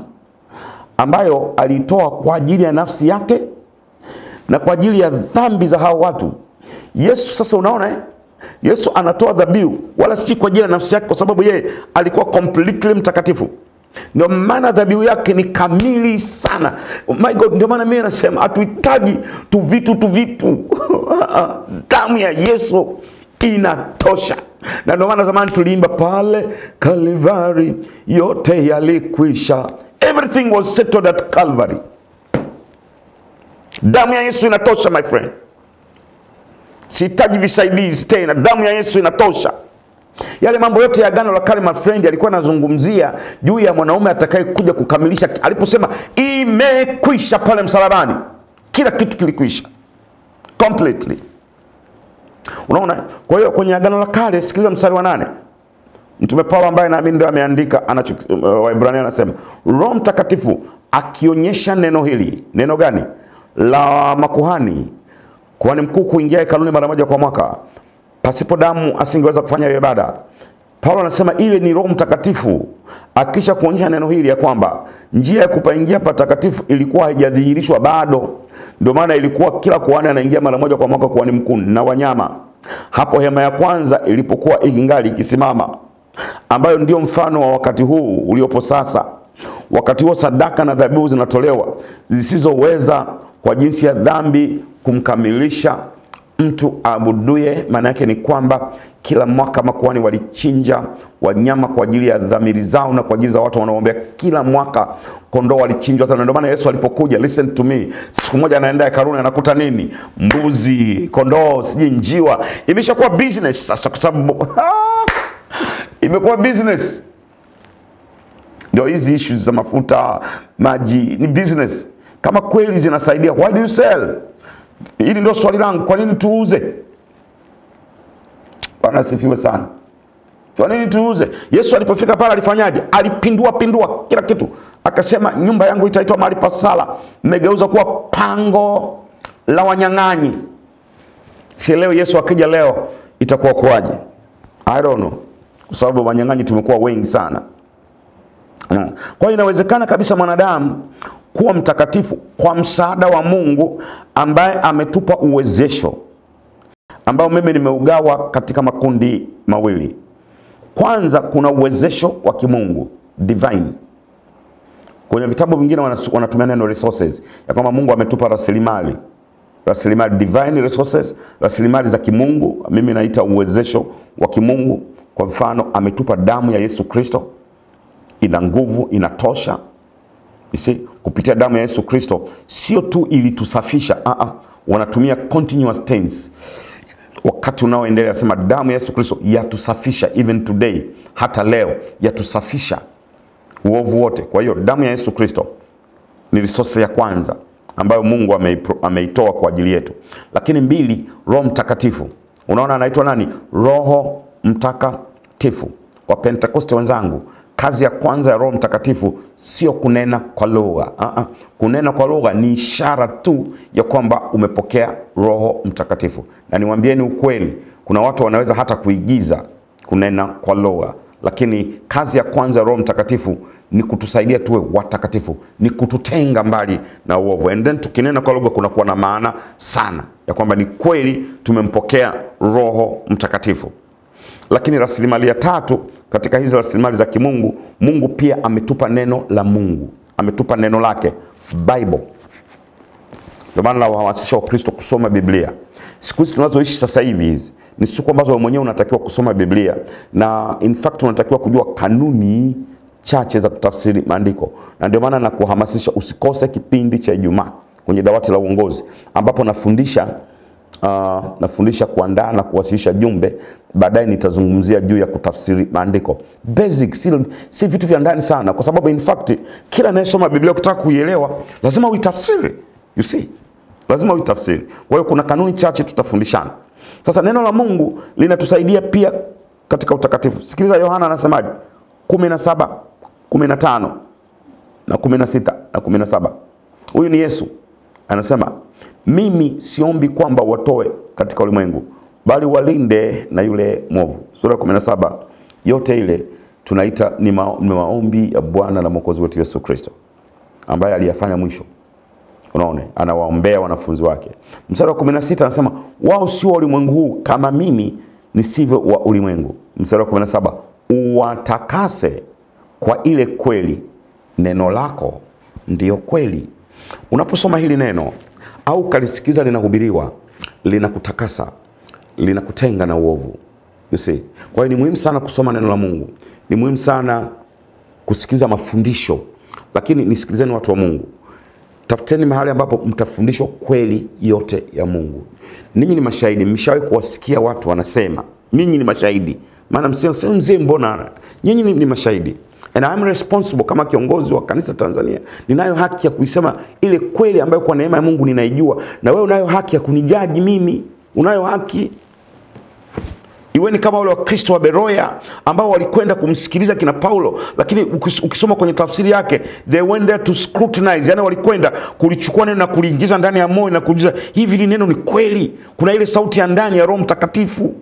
ambayo alitoa kwa ajili ya nafsi yake na kwa ajili ya dhambi za hao watu. Yesu sasa, unaona Yesu anatoa dhabihu wala si kwa ajili ya nafsi yake, kwa sababu yeye alikuwa completely mtakatifu. Ndio maana dhabihu yake ni kamili sana. Oh my God, ndio maana mimi nasema hatuhitaji tu vitu. Damu ya Yesu inatosha. Na ndio maana zamani tuliimba pale Calvary yote yalikwisha. Everything was settled at Calvary. Damu ya Yesu inatosha, my friend. Sihitaji visaidizi tena, damu ya Yesu inatosha. Yale mambo yote ya Agano la Kale, my friend, alikuwa anazungumzia juu ya mwanaume atakaye kuja kukamilisha. Aliposema imekwisha pale msalabani, kila kitu kilikwisha completely. Unaona? Kwa hiyo kwenye Agano la Kale, sikiliza mstari wa 8. Mtume Paulo ambaye naamini ndio ameandika Waebrania anasema, Roho Mtakatifu akionyesha neno hili. Neno gani? La makuhani, kuhani mkuu kuingia hekaluni mara moja kwa mwaka, pasipo damu asingeweza kufanya ibada. Paulo anasema ile ni Roho Mtakatifu akisha kuonyesha neno hili ya kwamba njia ya kupaingia patakatifu ilikuwa haijadhihirishwa bado. Ndio maana ilikuwa kila kuhani anaingia mara moja kwa mwaka, kuhani mkuu na wanyama. Hapo hema ya kwanza ilipokuwa ikingali ikisimama, ambayo ndio mfano wa wakati huu uliopo sasa. Wakati huo sadaka na dhabihu zinatolewa zisizoweza kwa jinsi ya dhambi kumkamilisha mtu abuduye, maana yake ni kwamba kila mwaka makuhani walichinja wanyama kwa ajili ya dhamiri zao na kwa ajili za watu wanaoombea. Kila mwaka kondoo walichinjwa. Hata ndio maana Yesu alipokuja, listen to me, siku moja anaenda hekaluni anakuta nini? Mbuzi, kondoo, siji njiwa. Imeshakuwa business sasa, kwa sababu imekuwa business. Ndio hizi issues za mafuta, maji ni business. Kama kweli zinasaidia, why do you sell? Hili ndio swali langu, kwa nini tuuze? Bwana asifiwe sana. Kwa nini tuuze? Yesu alipofika pale alifanyaje? Alipindua kila kitu. Akasema nyumba yangu itaitwa mahali pa sala, mmegeuza kuwa pango la wanyang'anyi. Si leo Yesu akija leo itakuwa kwaje? I don't know. Kwa sababu wanyang'anyi tumekuwa wengi sana. Kwa hiyo inawezekana kabisa mwanadamu kuwa mtakatifu kwa msaada wa Mungu ambaye ametupa uwezesho, ambao mimi nimeugawa katika makundi mawili. Kwanza kuna uwezesho wa kimungu, divine. Kwenye vitabu vingine wanatumia neno resources, ya kwamba Mungu ametupa rasilimali, divine resources, rasilimali za kimungu. Mimi naita uwezesho wa kimungu. Kwa mfano, ametupa damu ya Yesu Kristo, ina nguvu, inatosha. Kupitia damu ya Yesu Kristo sio tu ili tusafisha, wanatumia continuous tense. Wakati unaoendelea sema damu ya Yesu Kristo yatusafisha, even today, hata leo yatusafisha uovu wote. Kwa hiyo damu ya Yesu Kristo ni resource ya kwanza ambayo Mungu ameitoa kwa ajili yetu. Lakini mbili, Roho Mtakatifu. Unaona anaitwa nani? Roho Mtakatifu. Wa Pentekoste wenzangu, kazi ya kwanza ya Roho Mtakatifu sio kunena kwa lugha. Kunena kwa lugha ni ishara tu ya kwamba umepokea Roho Mtakatifu. Na niwaambieni ukweli, kuna watu wanaweza hata kuigiza kunena kwa lugha, lakini kazi ya kwanza ya Roho Mtakatifu ni kutusaidia tuwe watakatifu, ni kututenga mbali na uovu. And then tukinena kwa lugha kunakuwa na maana sana ya kwamba ni kweli tumempokea Roho Mtakatifu. Lakini rasilimali ya tatu katika hizi rasilimali za kimungu, Mungu pia ametupa neno la Mungu. Ametupa neno lake, Bible. Ndio maana nawahamasisha Wakristo kusoma Biblia. Siku hizi tunazoishi sasa hivi hizi ni siku ambazo wewe mwenyewe unatakiwa kusoma Biblia, na in fact unatakiwa kujua kanuni chache za kutafsiri maandiko. Na ndio maana nakuhamasisha usikose kipindi cha Ijumaa kwenye dawati la uongozi, ambapo nafundisha kuandaa na kuwasilisha jumbe. Baadaye nitazungumzia juu ya kutafsiri maandiko. Basic, si vitu vya ndani sana, kwa sababu in fact kila anayesoma Biblia ukitaka kuielewa lazima uitafsiri. You see? Lazima uitafsiri. Kwa hiyo kuna kanuni chache tutafundishana. Sasa neno la Mungu linatusaidia pia katika utakatifu. Sikiliza Yohana anasemaje? 17, 15 na 16 na 17. Huyu ni Yesu. Anasema, mimi siombi kwamba watoe katika ulimwengu, bali walinde na yule mwovu. Sura 17 yote ile tunaita ni maombi ya Bwana na Mwokozi wetu Yesu Kristo, ambaye aliyafanya mwisho. Unaona, anawaombea wanafunzi wake. Mstari wa 16 anasema, wao sio ulimwengu huu kama mimi nisivyo wa ulimwengu. Mstari wa 17, uwatakase kwa ile kweli, neno lako ndiyo kweli. Unaposoma hili neno au kalisikiza linahubiriwa, linakutakasa, linakutenga na uovu. You see? Kwa hiyo ni muhimu sana kusoma neno la Mungu. Ni muhimu sana kusikiza mafundisho. Lakini nisikilizeni watu wa Mungu, tafuteni mahali ambapo mtafundishwa kweli yote ya Mungu. Ninyi ni mashahidi, mmeshawahi kuwasikia watu wanasema, ninyi ni mashahidi. Maana mzee mbona? Nyinyi ni mashahidi. And I'm responsible kama kiongozi wa kanisa Tanzania. Ninayo haki ya kuisema ile kweli ambayo kwa neema ya Mungu ninaijua. Na wewe unayo haki ya kunijaji mimi. Unayo haki. Iweni kama wale wa Kristo wa Beroya ambao walikwenda kumsikiliza kina Paulo, lakini ukisoma kwenye tafsiri yake, they went there to scrutinize. Yani walikwenda kulichukua neno na kuliingiza ndani ya moyo na kujiuliza, hivi neno ni kweli? Kuna ile sauti ya ndani ya Roho Mtakatifu.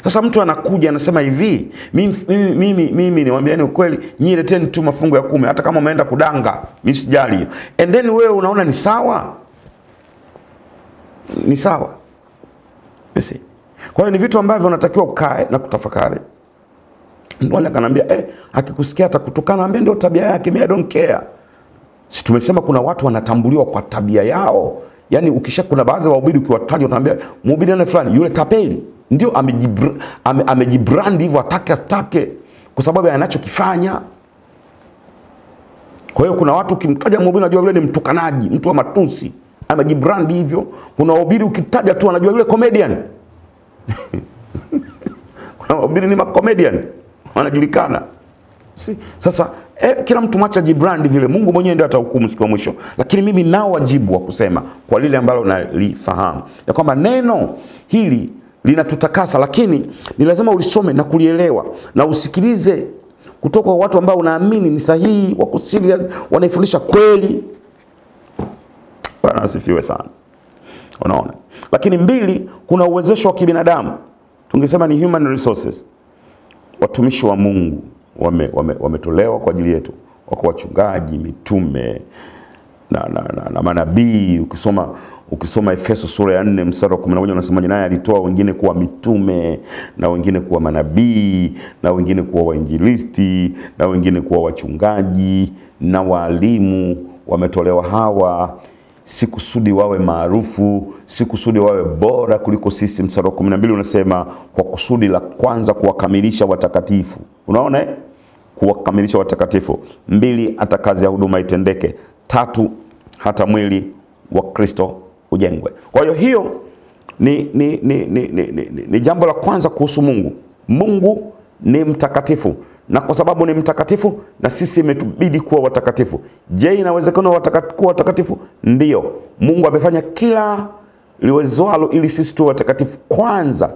Sasa mtu anakuja anasema hivi, mimi niwaambieni ukweli, nyinyi leteni tu mafungu ya 10 hata kama umeenda kudanga, mimi sijali. And then wewe unaona ni sawa? Ni sawa? You see? Kwa hiyo ni vitu ambavyo unatakiwa ukae na kutafakari. Ndio akanambia, akikusikia atakutukana, ambie ndio tabia yake, mimi I don't care. Si tumesema kuna watu wanatambuliwa kwa tabia yao. Yani kuna baadhi ya wahubiri ukiwataja utaambia mhubiri ana fulani yule tapeli, ndio amejibrand hivyo atake astake kwa sababu anachokifanya. Kwa hiyo kuna watu ukimtaja mhubiri unajua yule ni mtukanaji, mtu wa matusi, amejibrand hivyo. Kuna wahubiri ukitaja tu anajua yule comedian. Kuna wahubiri ni comedian, wanajulikana. Sasa kila mtu mwacha jibrand vile, Mungu mwenyewe ndiye atahukumu siku ya mwisho. Lakini mimi nao wajibu wa kusema kwa lile ambalo nalifahamu ya kwamba neno hili linatutakasa, lakini ni lazima ulisome na kulielewa na usikilize kutoka kwa watu ambao unaamini ni sahihi, wako serious, wanaifundisha kweli. Bwana asifiwe sana. Unaona? Lakini mbili, kuna uwezesho wa kibinadamu. Tungesema ni human resources. Watumishi wa Mungu wametolewa kwa ajili yetu. Wako wachungaji, mitume na manabii. Ukisoma Efeso sura ya 4 mstari wa 11 unasema naye alitoa wengine kuwa mitume, na wengine kuwa manabii, na wengine kuwa wainjilisti, na wengine kuwa wachungaji na walimu. Wametolewa hawa si kusudi wawe maarufu, si kusudi wawe bora kuliko sisi. Mstari wa 12 unasema kwa kusudi la kwanza kuwakamilisha watakatifu. Unaona kuwakamilisha watakatifu. 2, hata kazi ya huduma itendeke. 3, hata mwili wa Kristo ujengwe. Kwa hiyo ni jambo la kwanza kuhusu Mungu. Mungu ni mtakatifu, na kwa sababu ni mtakatifu na sisi imetubidi kuwa watakatifu. Je, inawezekana kuwa watakatifu? Ndio. Mungu amefanya kila liwezalo ili sisi tuwe watakatifu, kwanza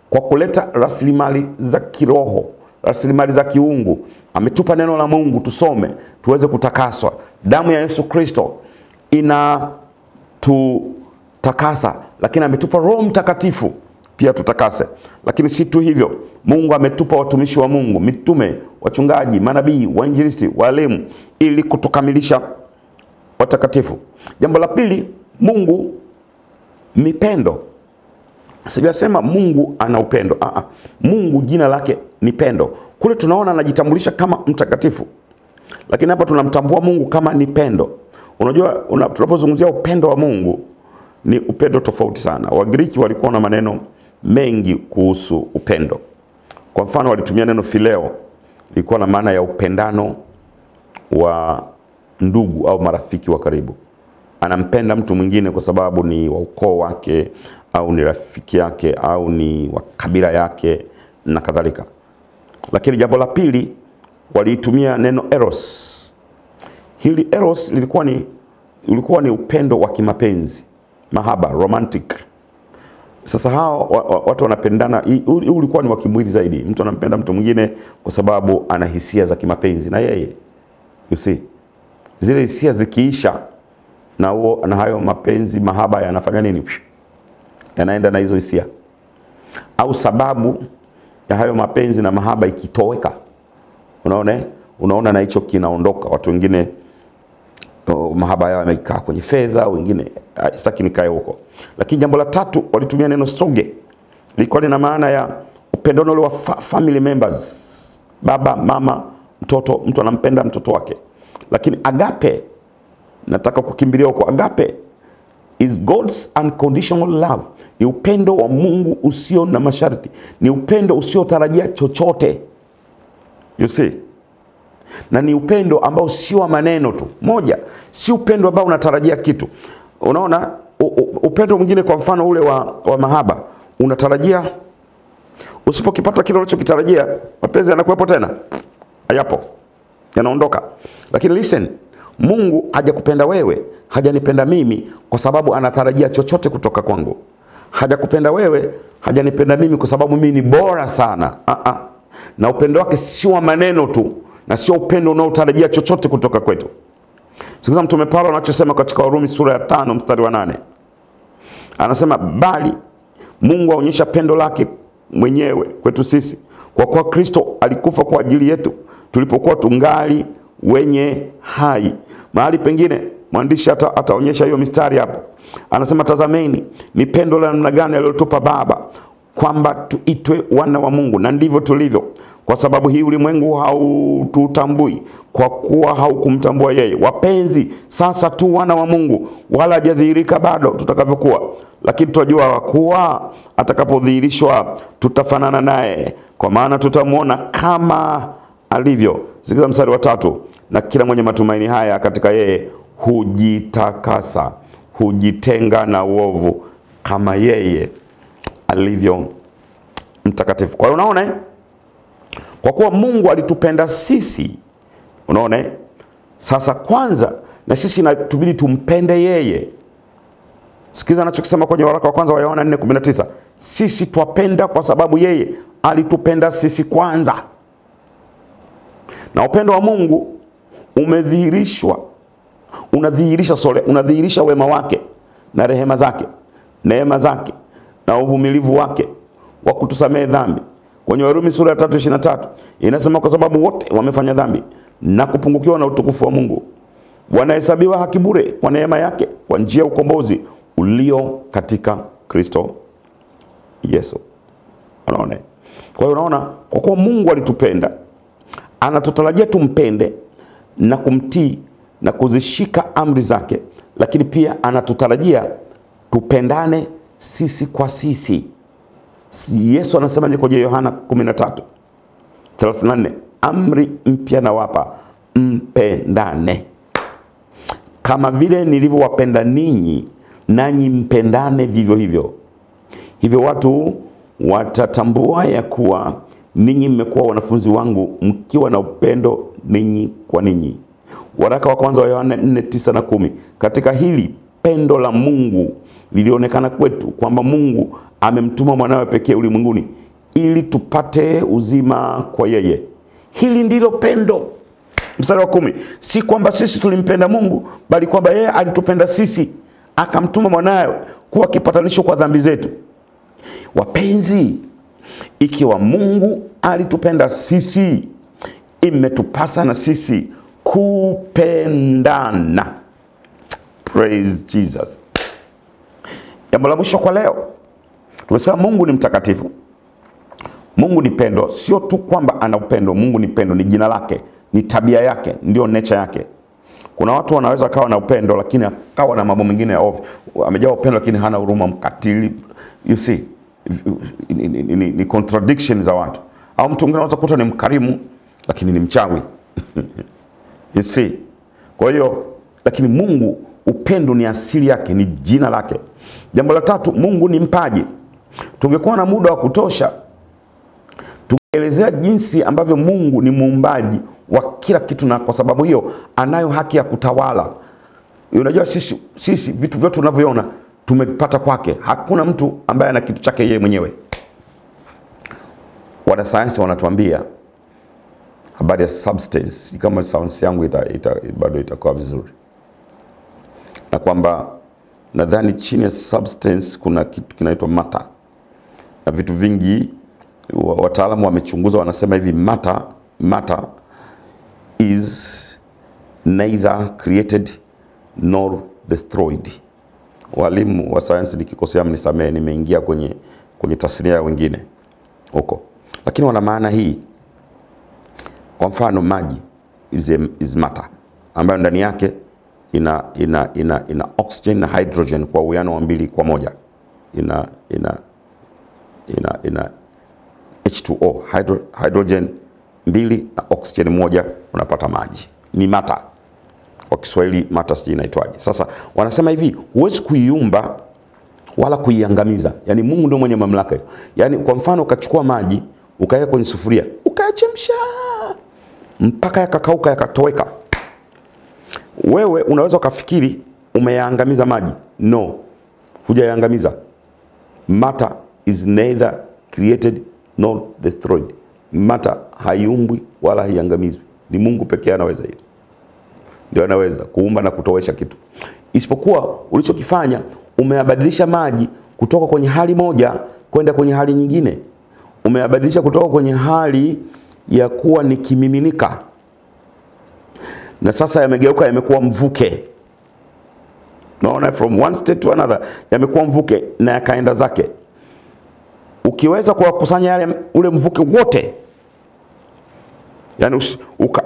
kwa kuleta rasilimali za kiroho, rasilimali za kiungu. Ametupa neno la Mungu tusome tuweze kutakaswa. Damu ya Yesu Kristo inatutakasa, lakini ametupa Roho Mtakatifu pia tutakase. Lakini si tu hivyo, Mungu ametupa watumishi wa Mungu, mitume, wachungaji, manabii, wainjilisti, walimu, ili kutukamilisha watakatifu. Jambo la pili, Mungu ni pendo. Sijasema Mungu ana upendo. Mungu jina lake ni pendo. Kule tunaona anajitambulisha kama mtakatifu, lakini hapa tunamtambua Mungu kama ni pendo. Unajua tunapozungumzia upendo wa Mungu ni upendo tofauti sana. Wagiriki walikuwa na maneno mengi kuhusu upendo. Kwa mfano walitumia neno phileo, ilikuwa na maana ya upendano wa ndugu au marafiki wa karibu. Anampenda mtu mwingine kwa sababu ni wa ukoo wake, au ni rafiki yake, au ni wa kabila yake na kadhalika. Lakini jambo la pili, walitumia neno eros. Hili eros ilikuwa ni upendo wa kimapenzi, mahaba, romantic. Sasa hao watu wanapendana, ulikuwa ni wa kimwili zaidi. Mtu anampenda mtu mwingine kwa sababu ana hisia za kimapenzi na yeye. You see? Zile hisia zikiisha na hayo mapenzi, mahaba yanafanya nini? Yanaenda na hizo hisia. Au sababu ya hayo mapenzi na mahaba ikitoweka, unaona na hicho kinaondoka. Watu wengine mahaba yao yamekaa kwenye fedha, wengine sitaki nikae huko. Lakini jambo la tatu, walitumia neno soge. Lilikuwa lina maana ya upendo ule wa family members, baba, mama, mtoto. Mtu anampenda mtoto wake. Lakini agape, nataka kukimbilia huko. Agape is God's unconditional love. Ni upendo wa Mungu usio na masharti. Ni upendo usiotarajia chochote. You see? Na ni upendo ambao sio wa maneno tu. Moja, si upendo ambao unatarajia kitu. Unaona, upendo mwingine kwa mfano ule wa mahaba, unatarajia, usipokipata kile unachokitarajia, mapenzi yanakuwepo tena? Hayapo. Yanaondoka. Lakini listen, Mungu hajakupenda wewe, hajanipenda mimi kwa sababu anatarajia chochote kutoka kwangu. Hajakupenda wewe, hajanipenda mimi kwa sababu mimi ni bora sana. Na upendo wake sio wa maneno tu, na sio upendo unaotarajia chochote kutoka kwetu. Sikiliza Mtume Paulo anachosema katika Warumi sura ya 5 mstari wa 8. Anasema bali Mungu aonyesha pendo lake mwenyewe kwetu sisi, kwa kuwa Kristo alikufa kwa ajili yetu tulipokuwa tungali wenye hai. Mahali pengine mwandishi ataonyesha hiyo mistari hapo. Anasema tazameni ni pendo la namna gani alilotupa Baba, kwamba tuitwe wana wa Mungu, na ndivyo tulivyo. Kwa sababu hii ulimwengu haututambui kwa kuwa haukumtambua yeye. Wapenzi, sasa tu wana wa Mungu, wala hajadhihirika bado tutakavyokuwa, lakini tunajua kuwa atakapodhihirishwa tutafanana naye, kwa maana tutamuona kama alivyo. Sikiza mstari wa 3, na kila mwenye matumaini haya katika yeye hujitakasa, hujitenga na uovu kama yeye alivyo mtakatifu. Kwa hiyo unaona, kwa kuwa Mungu alitupenda sisi, unaona, sasa kwanza na sisi inatubidi tumpende yeye. Sikiza anachokisema kwenye waraka wa kwanza wa Yohana 4:19. Sisi twapenda kwa sababu yeye alitupenda sisi kwanza. Na upendo wa Mungu umedhihirishwa, unadhihirisha wema wake na rehema zake, neema zake na uvumilivu wake wa kutusamehe dhambi. Kwenye Warumi sura ya 3:23 inasema kwa sababu wote wamefanya dhambi na kupungukiwa na utukufu wa Mungu, wanahesabiwa haki bure kwa neema yake kwa njia ya ukombozi ulio katika Kristo Yesu. Unaona? Kwa hiyo unaona, kwa kuwa Mungu alitupenda, anatutarajia tumpende na kumtii na kuzishika amri zake, lakini pia anatutarajia tupendane sisi kwa sisi. Yesu anasema kwenye Yohana 13:34, amri mpya nawapa, mpendane. Kama vile nilivyowapenda ninyi, nanyi mpendane vivyo hivyo. Hivyo watu watatambua ya kuwa ninyi mmekuwa wanafunzi wangu mkiwa na upendo ninyi kwa ninyi. Waraka wa kwanza wa Yohana 4:9 na 10. Katika hili pendo la Mungu lilionekana kwetu, kwamba Mungu amemtuma mwanawe pekee ulimwenguni ili tupate uzima kwa yeye. Hili ndilo pendo. Mstari wa 10. Si kwamba sisi tulimpenda Mungu, bali kwamba yeye alitupenda sisi, akamtuma mwanawe kuwa kipatanisho kwa dhambi zetu. Wapenzi, ikiwa Mungu alitupenda sisi, imetupasa na sisi kupendana. Praise Jesus. Jambo la mwisho kwa leo, tumesema Mungu ni mtakatifu. Mungu ni pendo. Sio tu kwamba ana upendo, Mungu ni pendo, ni jina lake, ni tabia yake, ndio nature yake. Kuna watu wanaweza kawa na upendo lakini akawa na mambo mengine ya ovyo. Amejaa upendo lakini hana huruma, mkatili. You see, ni contradiction za watu. Au mtu mwingine anaweza kuta ni mkarimu lakini ni mchawi. You see. Kwa hiyo, lakini Mungu, upendo ni asili yake, ni jina lake. Jambo la 3, Mungu ni mpaji. Tungekuwa na muda wa kutosha tungeelezea jinsi ambavyo Mungu ni muumbaji wa kila kitu, na kwa sababu hiyo anayo haki ya kutawala. Unajua sisi vitu vyote tunavyoona tumevipata kwake. Hakuna mtu ambaye ana kitu chake yeye mwenyewe. Wanasayansi wanatuambia habari ya substance, kama sayansi yangu bado itakuwa vizuri, na kwamba nadhani chini ya substance kuna kitu kinaitwa matter, na vitu vingi wataalamu wamechunguza, wanasema hivi, matter is neither created nor destroyed. Walimu wa science, nikikosea mnisamehe, nimeingia kwenye tasnia ya wengine huko, lakini wana maana hii. Kwa mfano, maji is matter, ambayo ndani yake ina oxygen na hydrogen kwa uwiano wa 2:1. ina H2O, hydrogen 2 na oxygen 1, unapata maji. Ni matter. Kwa Kiswahili matter sijui inaitwaje. Sasa wanasema hivi, huwezi kuiumba wala kuiangamiza. Yaani Mungu ndio mwenye mamlaka. Yaani kwa mfano ukachukua maji, ukaweka kwenye sufuria, ukayachemsha mpaka yakakauka, yakatoweka. Wewe unaweza ukafikiri umeyaangamiza maji. No, hujayaangamiza. Matter is neither created nor destroyed. Matter haiumbwi wala haiangamizwi. Ni Mungu pekee anaweza hiyo. Ndio anaweza kuumba na kutowesha kitu. Isipokuwa ulichokifanya, umeyabadilisha maji kutoka kwenye hali moja kwenda kwenye hali nyingine. Umeyabadilisha kutoka kwenye hali ya kuwa ni kimiminika, na sasa yamegeuka, yamekuwa mvuke. Naona from one state to another, yamekuwa mvuke na yakaenda zake. Ukiweza kuwakusanya yale ule mvuke wote, yani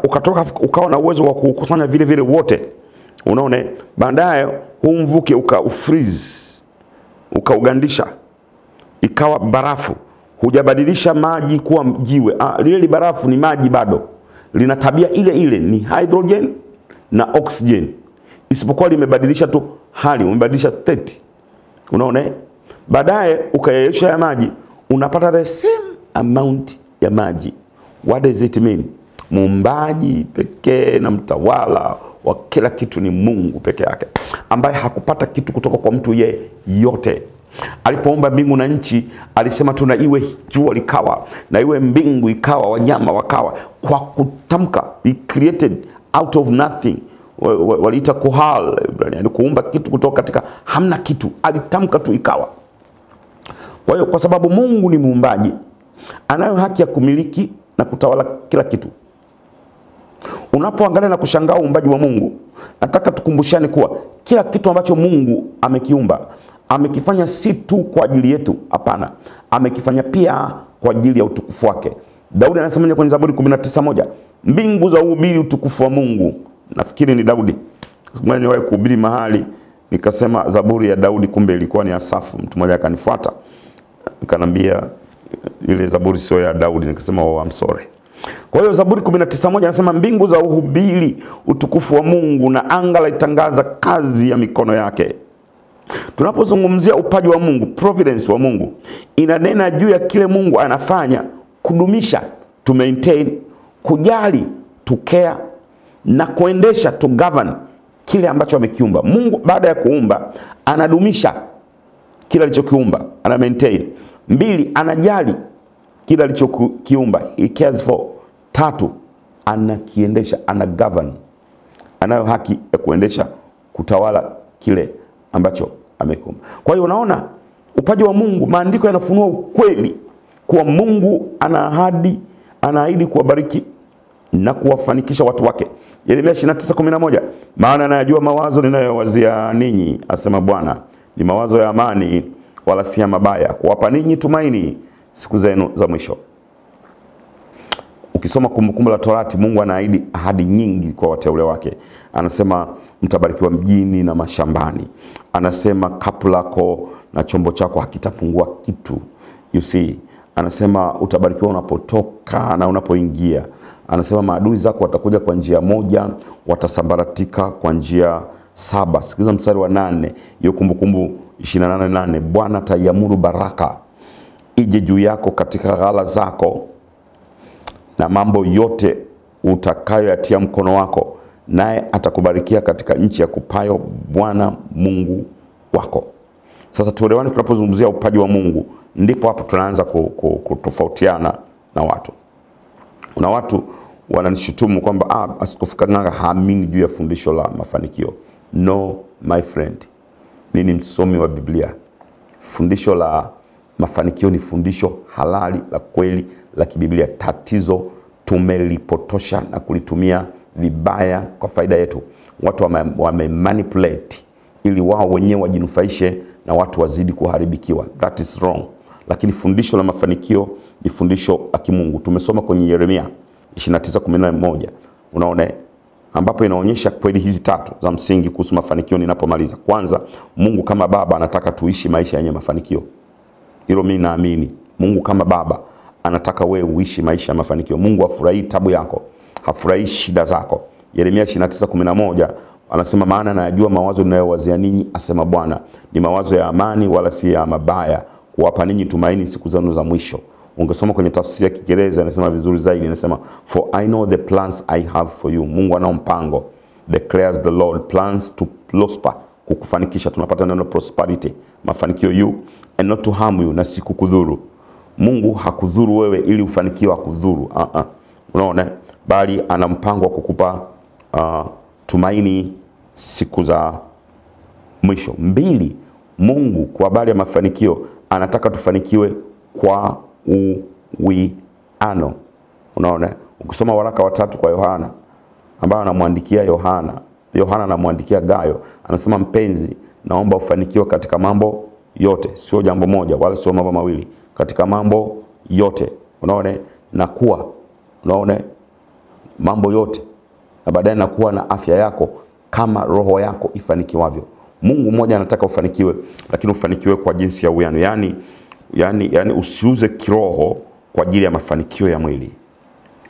ukatoka ukawa na uwezo wa kukusanya vile vile wote, unaona, baadaye huu mvuke ukafreeze, ukaugandisha, ikawa barafu. Hujabadilisha maji kuwa jiwe. Lile barafu ni maji bado, lina tabia ile ile, ni hydrogen na oxygen, isipokuwa limebadilisha tu hali, umebadilisha state, unaona. Baadaye ukayeyusha ya maji, unapata the same amount ya maji. What does it mean? Muumbaji pekee na mtawala wa kila kitu ni Mungu peke yake, ambaye hakupata kitu kutoka kwa mtu yeyote. Alipoumba mbingu na nchi, alisema tuna iwe jua, likawa, na iwe mbingu, ikawa, wanyama wakawa, kwa kutamka. He created out of nothing. Waliita kuhal, yani kuumba kitu kutoka katika hamna kitu, alitamka tu ikawa. Kwa hiyo kwa sababu Mungu ni muumbaji, anayo haki ya kumiliki na kutawala kila kitu. Unapoangalia na kushangaa uumbaji wa Mungu, nataka tukumbushane kuwa kila kitu ambacho Mungu amekiumba, amekifanya si tu kwa ajili yetu, hapana, amekifanya pia kwa ajili ya utukufu wake. Daudi anasema kwenye Zaburi 19:1, mbingu za uhubiri utukufu wa Mungu. Nafikiri ni Daudi. Mwenye wae kuhubiri mahali, nikasema Zaburi ya Daudi, kumbe ilikuwa ni Asafu. Mtu mmoja akanifuata, akanambia ile Zaburi sio ya Daudi. Nikasema I'm sorry. Kwa hiyo Zaburi 19:1 anasema mbingu za uhubiri utukufu wa Mungu, na anga laitangaza kazi ya mikono yake. Tunapozungumzia upaji wa Mungu, providence wa Mungu, inanena juu ya kile Mungu anafanya kudumisha, to maintain, kujali, to care, na kuendesha, to govern, kile ambacho amekiumba. Mungu baada ya kuumba anadumisha kile alichokiumba, ana maintain. 2, anajali kile alichokiumba, he cares for. 3, anakiendesha, ana govern, anayo haki ya kuendesha, kutawala kile ambacho amekiumba. Kwa hiyo unaona upaji wa Mungu, maandiko yanafunua ukweli kuwa Mungu anaahidi kuwabariki na kuwafanikisha watu wake. Yeremia 29:11, maana anayajua mawazo ninayowazia ninyi, asema Bwana, ni mawazo ya amani wala si ya mabaya, kuwapa ninyi tumaini siku zenu za mwisho. Ukisoma Kumbukumbu la Torati, Mungu anaahidi ahadi nyingi kwa wateule wake. Anasema mtabarikiwa mjini na mashambani. Anasema kapu lako na chombo chako hakitapungua kitu. You see, anasema utabarikiwa unapotoka na unapoingia. Anasema maadui zako watakuja kwa njia moja, watasambaratika kwa njia 7. Sikiza mstari wa 8, hiyo Kumbukumbu 28:8. Bwana ataiamuru baraka ije juu yako katika ghala zako na mambo yote utakayoyatia mkono wako, naye atakubarikia katika nchi ya kupayo Bwana Mungu wako. Sasa tuelewane, tunapozungumzia upaji wa Mungu, ndipo hapo tunaanza kutofautiana na watu. Kuna watu wananishutumu kwamba Askofu Kang'anga haamini juu ya fundisho la mafanikio. No my friend, mimi ni msomi wa Biblia. Fundisho la mafanikio ni fundisho halali la kweli la kibiblia. Tatizo tumelipotosha na kulitumia vibaya kwa faida yetu. Watu wame-manipulate ili wao wenyewe wajinufaishe na watu wazidi kuharibikiwa. That is wrong. Lakini fundisho la mafanikio ni fundisho la kimungu. Tumesoma kwenye Yeremia 29:11. Unaona, ambapo inaonyesha kweli hizi 3 za msingi kuhusu mafanikio. Ninapomaliza, kwanza, Mungu kama baba anataka tuishi maisha yenye mafanikio. Hilo mimi naamini. Mungu kama baba anataka wewe uishi maisha ya mafanikio. Mungu hafurahi tabu yako, hafurahi shida zako. Yeremia 29:11 anasema maana anayajua mawazo ninayowazia ninyi, asema Bwana, ni mawazo ya amani wala si ya mabaya, kuwapa ninyi tumaini siku zenu za mwisho. Ungesoma kwenye tafsiri ya Kiingereza anasema vizuri zaidi, anasema for I know the plans I have for you. Mungu anao mpango, declares the Lord, plans to prosper, kukufanikisha. Tunapata neno prosperity, mafanikio, you, and not to harm you, na si kukudhuru. Mungu hakudhuru wewe ili ufanikiwe akudhuru. Unaona, bali ana mpango wa kukupa tumaini siku za mwisho. 2, Mungu kwa habari ya mafanikio anataka tufanikiwe kwa uwiano. Unaona, ukisoma waraka wa 3 kwa Yohana, ambao anamwandikia Yohana anamwandikia Gayo, anasema mpenzi, naomba ufanikiwe katika mambo yote, sio jambo moja wala sio mambo mawili, katika mambo yote. Unaona, nakuwa, unaona, mambo yote, na baadaye nakuwa na afya yako kama roho yako ifanikiwavyo. Mungu mmoja anataka ufanikiwe, lakini ufanikiwe kwa jinsi ya uwiano. Yani usiuze kiroho kwa ajili ya mafanikio ya mwili.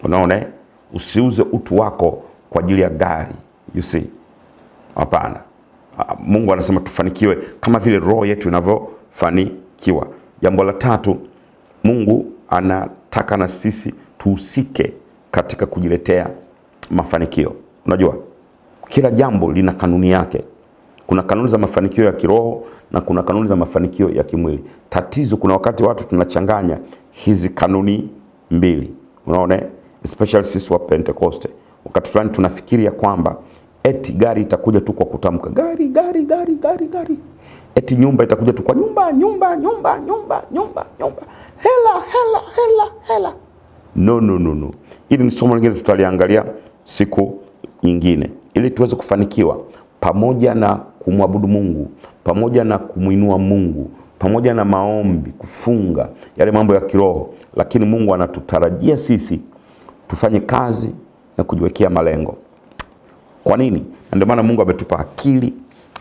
Unaona, usiuze utu wako kwa ajili ya gari. You see? Hapana. Mungu anasema tufanikiwe kama vile roho yetu inavyofanikiwa. Jambo la tatu, Mungu anataka na sisi tuhusike katika kujiletea mafanikio. Unajua, kila jambo lina kanuni yake. Kuna kanuni za mafanikio ya kiroho na kuna kanuni za mafanikio ya kimwili. Tatizo, kuna wakati watu tunachanganya hizi kanuni mbili. Unaona, especially sisi wa Pentecoste. Wakati fulani tunafikiria kwamba eti gari itakuja tu kwa kutamka gari. Eti nyumba itakuja tu kwa nyumba. Hela. No. Hili ni somo lingine tutaliangalia siku nyingine. Ili tuweze kufanikiwa, pamoja na kumwabudu Mungu, pamoja na kumuinua Mungu, pamoja na maombi, kufunga, yale mambo ya kiroho, lakini Mungu anatutarajia sisi tufanye kazi na kujiwekea malengo. Kwa nini? Ndio maana Mungu ametupa akili,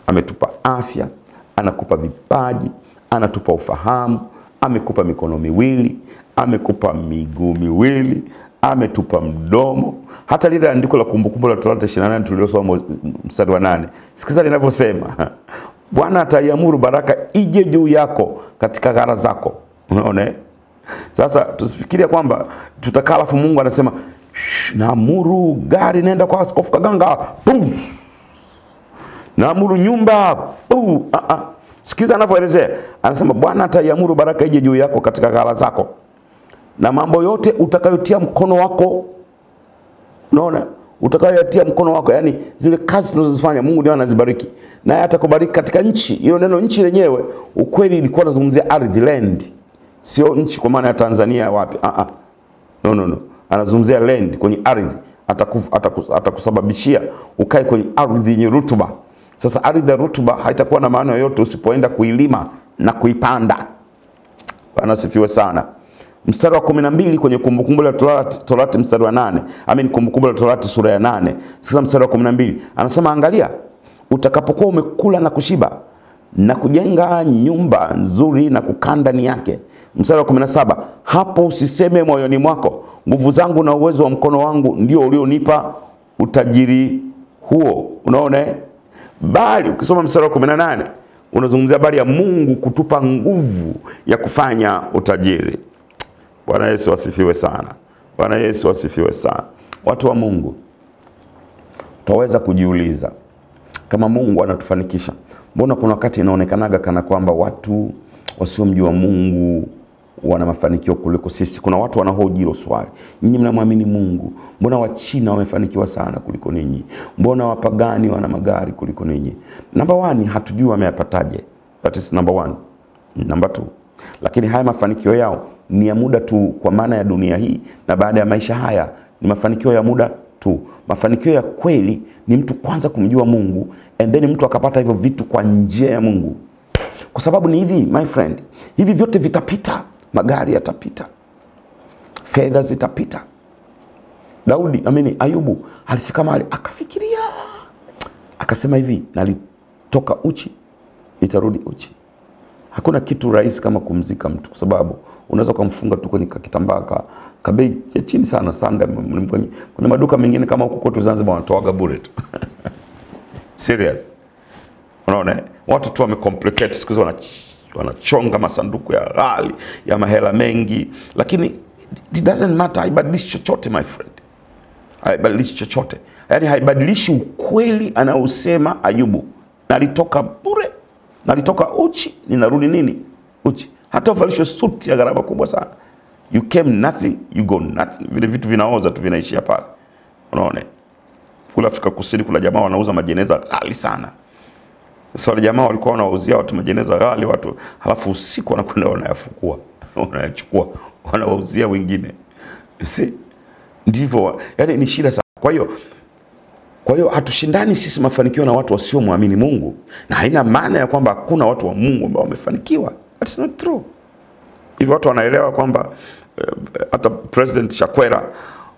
ametupa afya, anakupa vipaji, anatupa ufahamu, amekupa mikono miwili, amekupa miguu miwili, ametupa mdomo. Hata lile andiko la Kumbukumbu la Torati 28 tulilosoma mstari wa 8. Sikiza linavyosema. Bwana ataiamuru baraka ije juu yako katika ghala zako. Unaona? Sasa tusifikiria kwamba tutakaa alafu Mungu anasema naamuru gari nenda kwa Askofu Kaganga. Boom. Naamuru nyumba. Boom. Sikiza anavyoelezea. Anasema Bwana ataiamuru baraka ije juu yako katika ghala zako, na mambo yote utakayotia mkono wako. Unaona? Utakayotia mkono wako, yani zile kazi tunazozifanya Mungu ndiye anazibariki. Naye atakubariki katika nchi. Hilo neno nchi lenyewe ukweli ilikuwa nazungumzia ardhi, land. Sio nchi kwa maana ya Tanzania wapi. No. Anazungumzia land, kwenye ardhi. Atakusababishia ukae kwenye ardhi yenye rutuba. Sasa ardhi ya rutuba haitakuwa na maana yoyote usipoenda kuilima na kuipanda. Bwana asifiwe sana. Mstari wa 12 kwenye Kumbukumbu la Torati mstari wa 8. Kumbukumbu la Torati sura ya 8. Sasa mstari wa 12 anasema, angalia, utakapokuwa umekula na kushiba na kujenga nyumba nzuri na kukaa ndani yake. Mstari wa 17, hapo usiseme moyoni mwako, nguvu zangu na uwezo wa mkono wangu ndio ulionipa utajiri huo. Unaona? Bali ukisoma mstari wa 18 unazungumzia habari ya Mungu kutupa nguvu ya kufanya utajiri. Bwana Yesu asifiwe sana. Bwana Yesu asifiwe sana. Watu wa Mungu, tutaweza kujiuliza, kama Mungu anatufanikisha, mbona kuna wakati inaonekanaga kana kwamba watu wasiomjua Mungu wana mafanikio kuliko sisi? Kuna watu wanahoji hilo swali. Nyinyi mnamwamini Mungu, mbona Wachina wamefanikiwa sana kuliko ninyi? Mbona wapagani wana magari kuliko ninyi? Number 1, hatujui wameyapataje. That is number 1. Number 2, lakini haya mafanikio yao ni ya muda tu, kwa maana ya dunia hii, na baada ya maisha haya ni mafanikio ya muda tu. Mafanikio ya kweli ni mtu kwanza kumjua Mungu, and then mtu akapata hivyo vitu kwa njia ya Mungu. Kwa sababu ni hivi, my friend, hivi vyote vitapita. Magari yatapita, fedha zitapita. Ayubu alifika mahali akafikiria, akasema hivi, nalitoka uchi, nitarudi uchi. Hakuna kitu rahisi kama kumzika mtu, kwa sababu unaweza kumfunga tu kwenye kitambaa ka bei chini sana kwenye maduka mengine kama huko kwetu Zanzibar wanatoaga bure tu. Serious. Unaona? Watu tu wamecomplicate siku hizo, wanachonga masanduku ya ghali ya mahela mengi, lakini it doesn't matter. Haibadilishi chochote, my friend. Haibadilishi chochote. Yani haibadilishi ukweli anaosema Ayubu. Nalitoka bure, nalitoka uchi, ninarudi nini? Uchi. Hata uvalishwe suti ya gharama kubwa sana, you came nothing, you go nothing. Vile vitu vinaoza tu, vinaishia pale. Unaona? Kula Afrika Kusini kuna jamaa wanauza majeneza ghali sana. Sasa wale jamaa walikuwa wanawauzia watu majeneza ghali, watu halafu usiku wanakwenda wanayafukua, wanayachukua, wanawauzia wengine. See? Ndivyo, yani ni shida sana. Kwa hiyo hatushindani sisi mafanikio na watu wasiomwamini Mungu, na haina maana ya kwamba hakuna watu wa Mungu ambao wamefanikiwa. That's not true. Hivi watu wanaelewa kwamba hata President Chakwera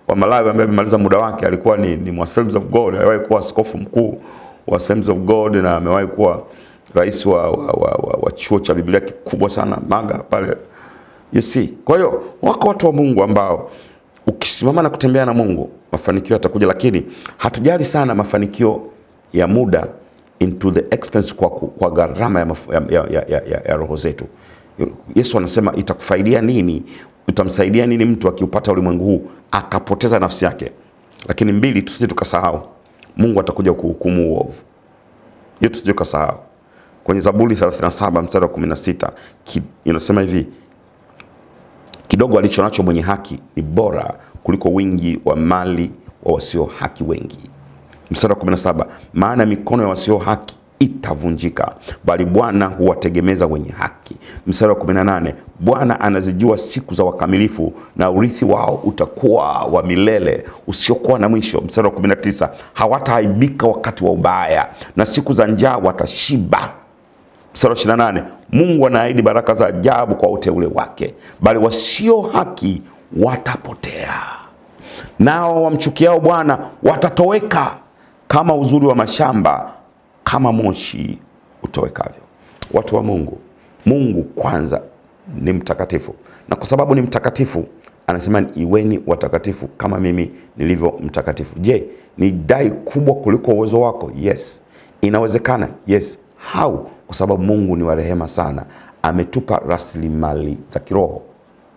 wa Malawi ambaye amemaliza muda wake alikuwa ni Assemblies of God, aliwahi kuwa askofu mkuu wa Assemblies of God na amewahi kuwa rais wa chuo cha Biblia kikubwa sana Maga pale. You see. Kwa hiyo wako watu wa Mungu ambao ukisimama na kutembea na Mungu mafanikio yatakuja, lakini hatujali sana mafanikio ya muda into the expense kwa gharama ya roho zetu. Yesu anasema itakufaidia nini, utamsaidia nini mtu akiupata ulimwengu huu akapoteza nafsi yake? Lakini mbili, tusije tukasahau Mungu atakuja kuhukumu uovu. Hiyo tusije tukasahau. Kwenye Zaburi 37 mstari wa 16 inasema hivi, kidogo alichonacho mwenye haki ni bora kuliko wingi wa mali wa wasio haki wengi. Mstari wa 17, maana mikono ya wasio haki itavunjika, bali Bwana huwategemeza wenye haki. Mstari wa 18, Bwana anazijua siku za wakamilifu na urithi wao utakuwa wa milele usiokuwa na mwisho. Mstari wa 19, hawataaibika wakati wa ubaya na siku za njaa watashiba. Mstari wa 28, Mungu anaahidi baraka za ajabu kwa uteule wake, bali wasio haki watapotea. Nao wamchukiao Bwana watatoweka kama uzuri wa mashamba, kama moshi utowekavyo. Watu wa Mungu, Mungu kwanza ni mtakatifu, na kwa sababu ni mtakatifu anasema iweni watakatifu kama mimi nilivyo mtakatifu. Je, ni dai kubwa kuliko uwezo wako? Yes. Inawezekana? Yes. How? Kwa sababu Mungu ni wa rehema sana. Ametupa rasilimali za kiroho,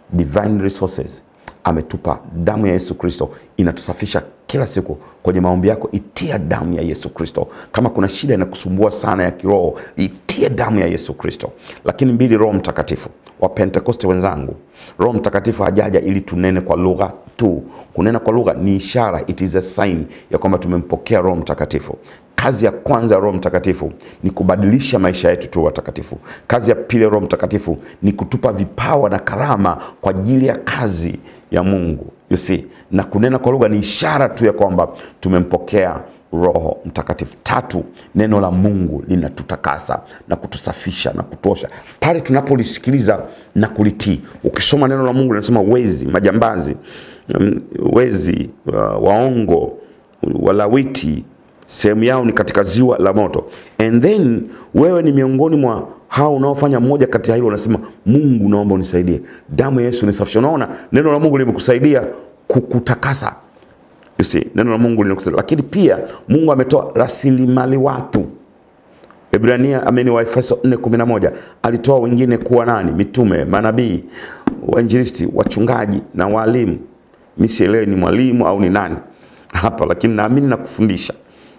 divine resources. Ametupa damu ya Yesu Kristo, inatusafisha kila siku. Kwenye maombi yako itia damu ya Yesu Kristo. Kama kuna shida inakusumbua sana ya kiroho, itie damu ya Yesu Kristo. Lakini mbili, Roho Mtakatifu. Wa Pentekoste wenzangu, Roho Mtakatifu hajaja ili tunene kwa lugha tu. Kunena kwa lugha ni ishara, it is a sign ya kwamba tumempokea Roho Mtakatifu. Kazi ya kwanza ya Roho Mtakatifu ni kubadilisha maisha yetu tu watakatifu. Kazi ya pili ya Roho Mtakatifu ni kutupa vipawa na karama kwa ajili ya kazi ya Mungu. You see, na kunena kwa lugha ni ishara tu ya kwamba tumempokea Roho Mtakatifu. Tatu, neno la Mungu linatutakasa na kutusafisha na kutosha pale tunapolisikiliza na kulitii. Ukisoma neno la Mungu linasema wezi, majambazi, wezi, waongo, walawiti sehemu yao ni katika ziwa la moto. And then wewe ni miongoni mwa hao unaofanya moja kati ya hilo, unasema Mungu naomba unisaidie. Damu ya Yesu nisafishe. Unaona, neno la Mungu limekusaidia kukutakasa. You see, neno la Mungu linakusaidia. Lakini pia Mungu ametoa rasilimali watu. Wa Efeso 4:11 alitoa wengine kuwa nani? Mitume, manabii, wainjilisti, wachungaji na walimu. Mimi sielewi ni mwalimu au ni nani hapa, lakini naamini na kufundisha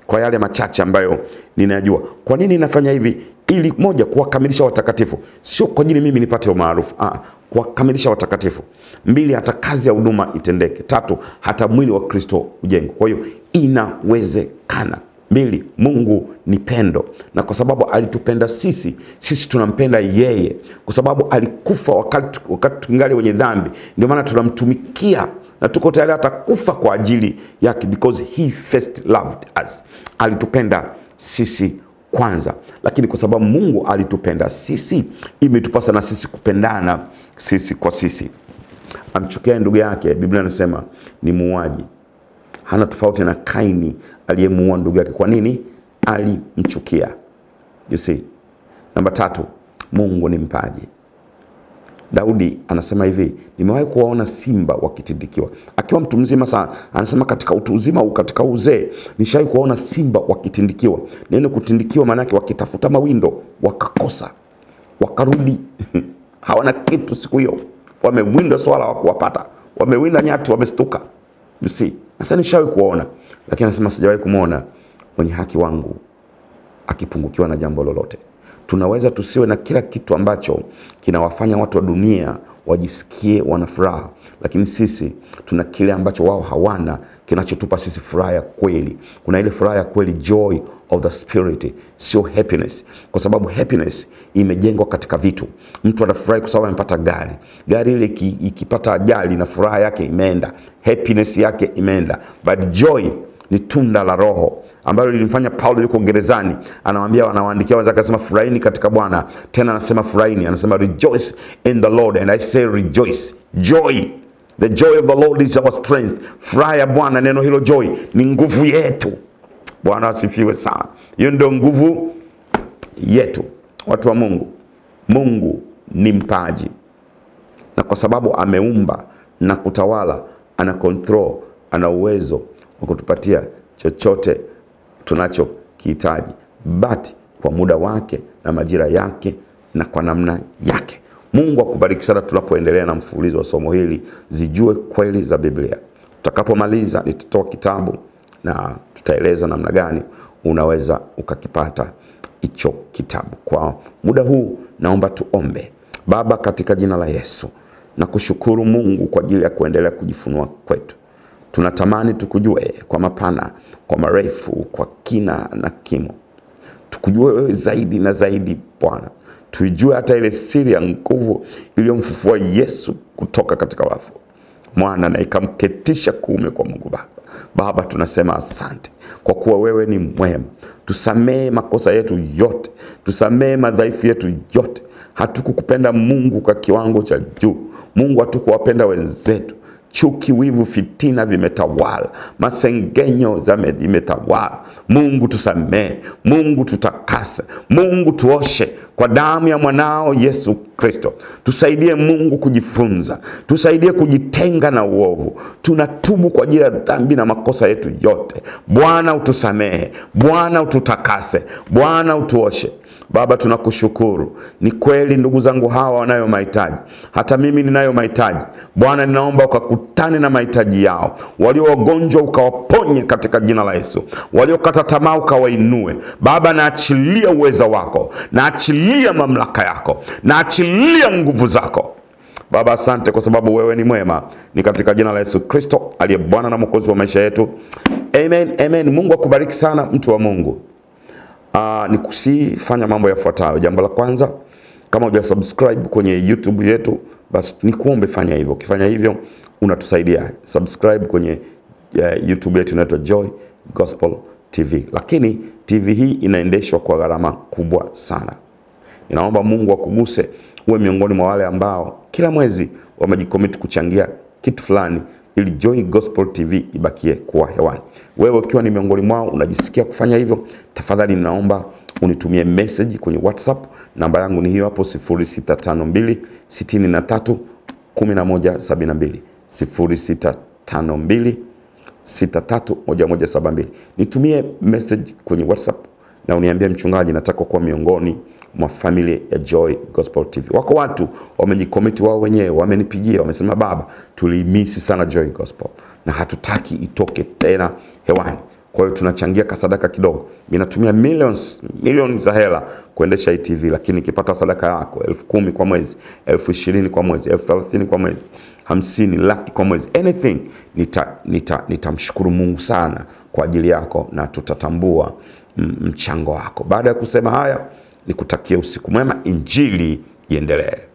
kwa yale machache ambayo ninajua. Kwa nini nafanya hivi? Ili moja, kuwakamilisha watakatifu. Sio kwa ajili mimi nipate umaarufu. Kuwakamilisha watakatifu. Mbili, hata kazi ya huduma itendeke. Tatu, hata mwili wa Kristo ujengwe. Kwa hiyo inawezekana. Mbili, Mungu ni pendo, na kwa sababu alitupenda sisi tunampenda yeye. Kwa sababu alikufa wakati tungali wenye dhambi, ndio maana tunamtumikia na tuko tayari hata kufa kwa ajili yake, because he first loved us. Alitupenda sisi kwanza. Lakini kwa sababu Mungu alitupenda sisi, imetupasa na sisi kupendana sisi kwa sisi. Amchukia ndugu yake, Biblia inasema ni muuaji. Hana tofauti na Kaini aliyemuua ndugu yake. Kwa nini? Alimchukia. You see. Namba 3, Mungu ni mpaji. Daudi anasema hivi, nimewahi kuwaona simba wakitindikiwa. Akiwa mtu mzima sana, anasema katika utu uzima au katika uzee, nishawahi kuwaona simba wakitindikiwa. Neno kutindikiwa maana yake wakitafuta mawindo, wakakosa, wakarudi. Hawana kitu siku hiyo. Wamewinda swala hawakuwapata. Wamewinda nyati, wamestuka. You see. Sasa nishawahi kuona, lakini anasema sijawahi kumuona mwenye haki wangu akipungukiwa na jambo lolote. Tunaweza tusiwe na kila kitu ambacho kinawafanya watu wa dunia wajisikie wana furaha, lakini sisi tuna kile ambacho wao hawana, kinachotupa sisi furaha ya kweli. Kuna ile furaha ya kweli, joy of the spirit, sio happiness. Kwa sababu happiness imejengwa katika vitu. Mtu anafurahi kwa sababu amepata gari. Gari ile ikipata ajali na furaha yake imeenda, happiness yake imeenda. But joy ni tunda la Roho ambalo lilimfanya Paulo yuko gerezani anawaambia wanawaandikia wenzake, akasema furahini katika Bwana. Tena anasema furahini, anasema rejoice in the Lord, and I say rejoice. Joy, the joy of the Lord is our strength. Furaha ya Bwana, neno hilo joy ni nguvu yetu. Bwana asifiwe sana. Hiyo ndio nguvu yetu, watu wa Mungu. Mungu ni mpaji, na kwa sababu ameumba na kutawala, ana control, ana uwezo wa kutupatia chochote tunachokihitaji, but kwa muda wake na majira yake na kwa namna yake. Mungu akubariki sana tunapoendelea na mfululizo wa somo hili, Zijue Kweli za Biblia. Tutakapomaliza nitatoa kitabu na tutaeleza namna gani unaweza ukakipata hicho kitabu. Kwa muda huu naomba tuombe. Baba, katika jina la Yesu, na kushukuru Mungu kwa ajili ya kuendelea kujifunua kwetu. Tunatamani tukujue kwa mapana, kwa marefu, kwa kina na kimo. Tukujue wewe zaidi na zaidi Bwana. Tuijue hata ile siri ya nguvu iliyomfufua Yesu kutoka katika wafu, Mwana, na ikamketisha kuume kwa Mungu Baba. Baba, tunasema asante kwa kuwa wewe ni mwema. Tusamee makosa yetu yote, tusamee madhaifu yetu yote. Hatukukupenda Mungu kwa kiwango cha juu. Mungu, hatukuwapenda wenzetu. Chuki, wivu, fitina vimetawala, masengenyo vimetawala. Mungu tusamee, Mungu tutakase, Mungu tuoshe kwa damu ya mwanao Yesu Kristo. Tusaidie Mungu kujifunza, tusaidie kujitenga na uovu. Tunatubu kwa ajili ya dhambi na makosa yetu yote. Bwana utusamehe, Bwana ututakase, Bwana utuoshe. Baba, tunakushukuru. Ni kweli ndugu zangu hawa wanayo mahitaji, hata mimi ninayo mahitaji. Bwana, ninaomba ukakutane na mahitaji yao. Walio wagonjwa ukawaponye katika jina la Yesu. Waliokata tamaa ukawainue. Baba, naachilia uweza wako, naachilia mamlaka yako, naachilia nguvu zako. Baba, asante kwa sababu wewe ni mwema. Ni katika jina la Yesu Kristo aliye Bwana na Mwokozi wa maisha yetu. Amen, amen. Mungu akubariki sana mtu wa Mungu. Nikusifanya mambo yafuatayo. Jambo la kwanza, kama hujasubscribe kwenye YouTube yetu, basi nikuombe fanya hivyo. Ukifanya hivyo unatusaidia. Subscribe kwenye YouTube yetu, inaitwa Joy Gospel TV. Lakini TV hii inaendeshwa kwa gharama kubwa sana. Ninaomba Mungu akuguse uwe miongoni mwa wale ambao kila mwezi wamejicommit kuchangia kitu fulani ili Joy Gospel TV ibakie kuwa hewani. Wewe ukiwa ni miongoni mwao unajisikia kufanya hivyo, tafadhali ninaomba unitumie message kwenye WhatsApp. Namba yangu ni hiyo hapo, 0652 63 1172, 0652 63 1172. Nitumie message kwenye WhatsApp na uniambie, mchungaji, nataka kuwa miongoni mwa familia ya Joy Gospel TV. Wako watu wamejikomiti wao wenyewe, wamenipigia, wamesema, baba, tulimisi sana Joy Gospel na hatutaki itoke tena hewani. Kwa hiyo tunachangia kasadaka kidogo. Mimi natumia millions za hela kuendesha hii TV, lakini nikipata sadaka yako 10,000 kwa mwezi, 20,000 kwa mwezi, 30,000 kwa mwezi, 50 laki kwa mwezi, anything, nitamshukuru Mungu sana kwa ajili yako na tutatambua mchango wako. Baada ya kusema haya, nikutakia usiku mwema. Injili iendelee.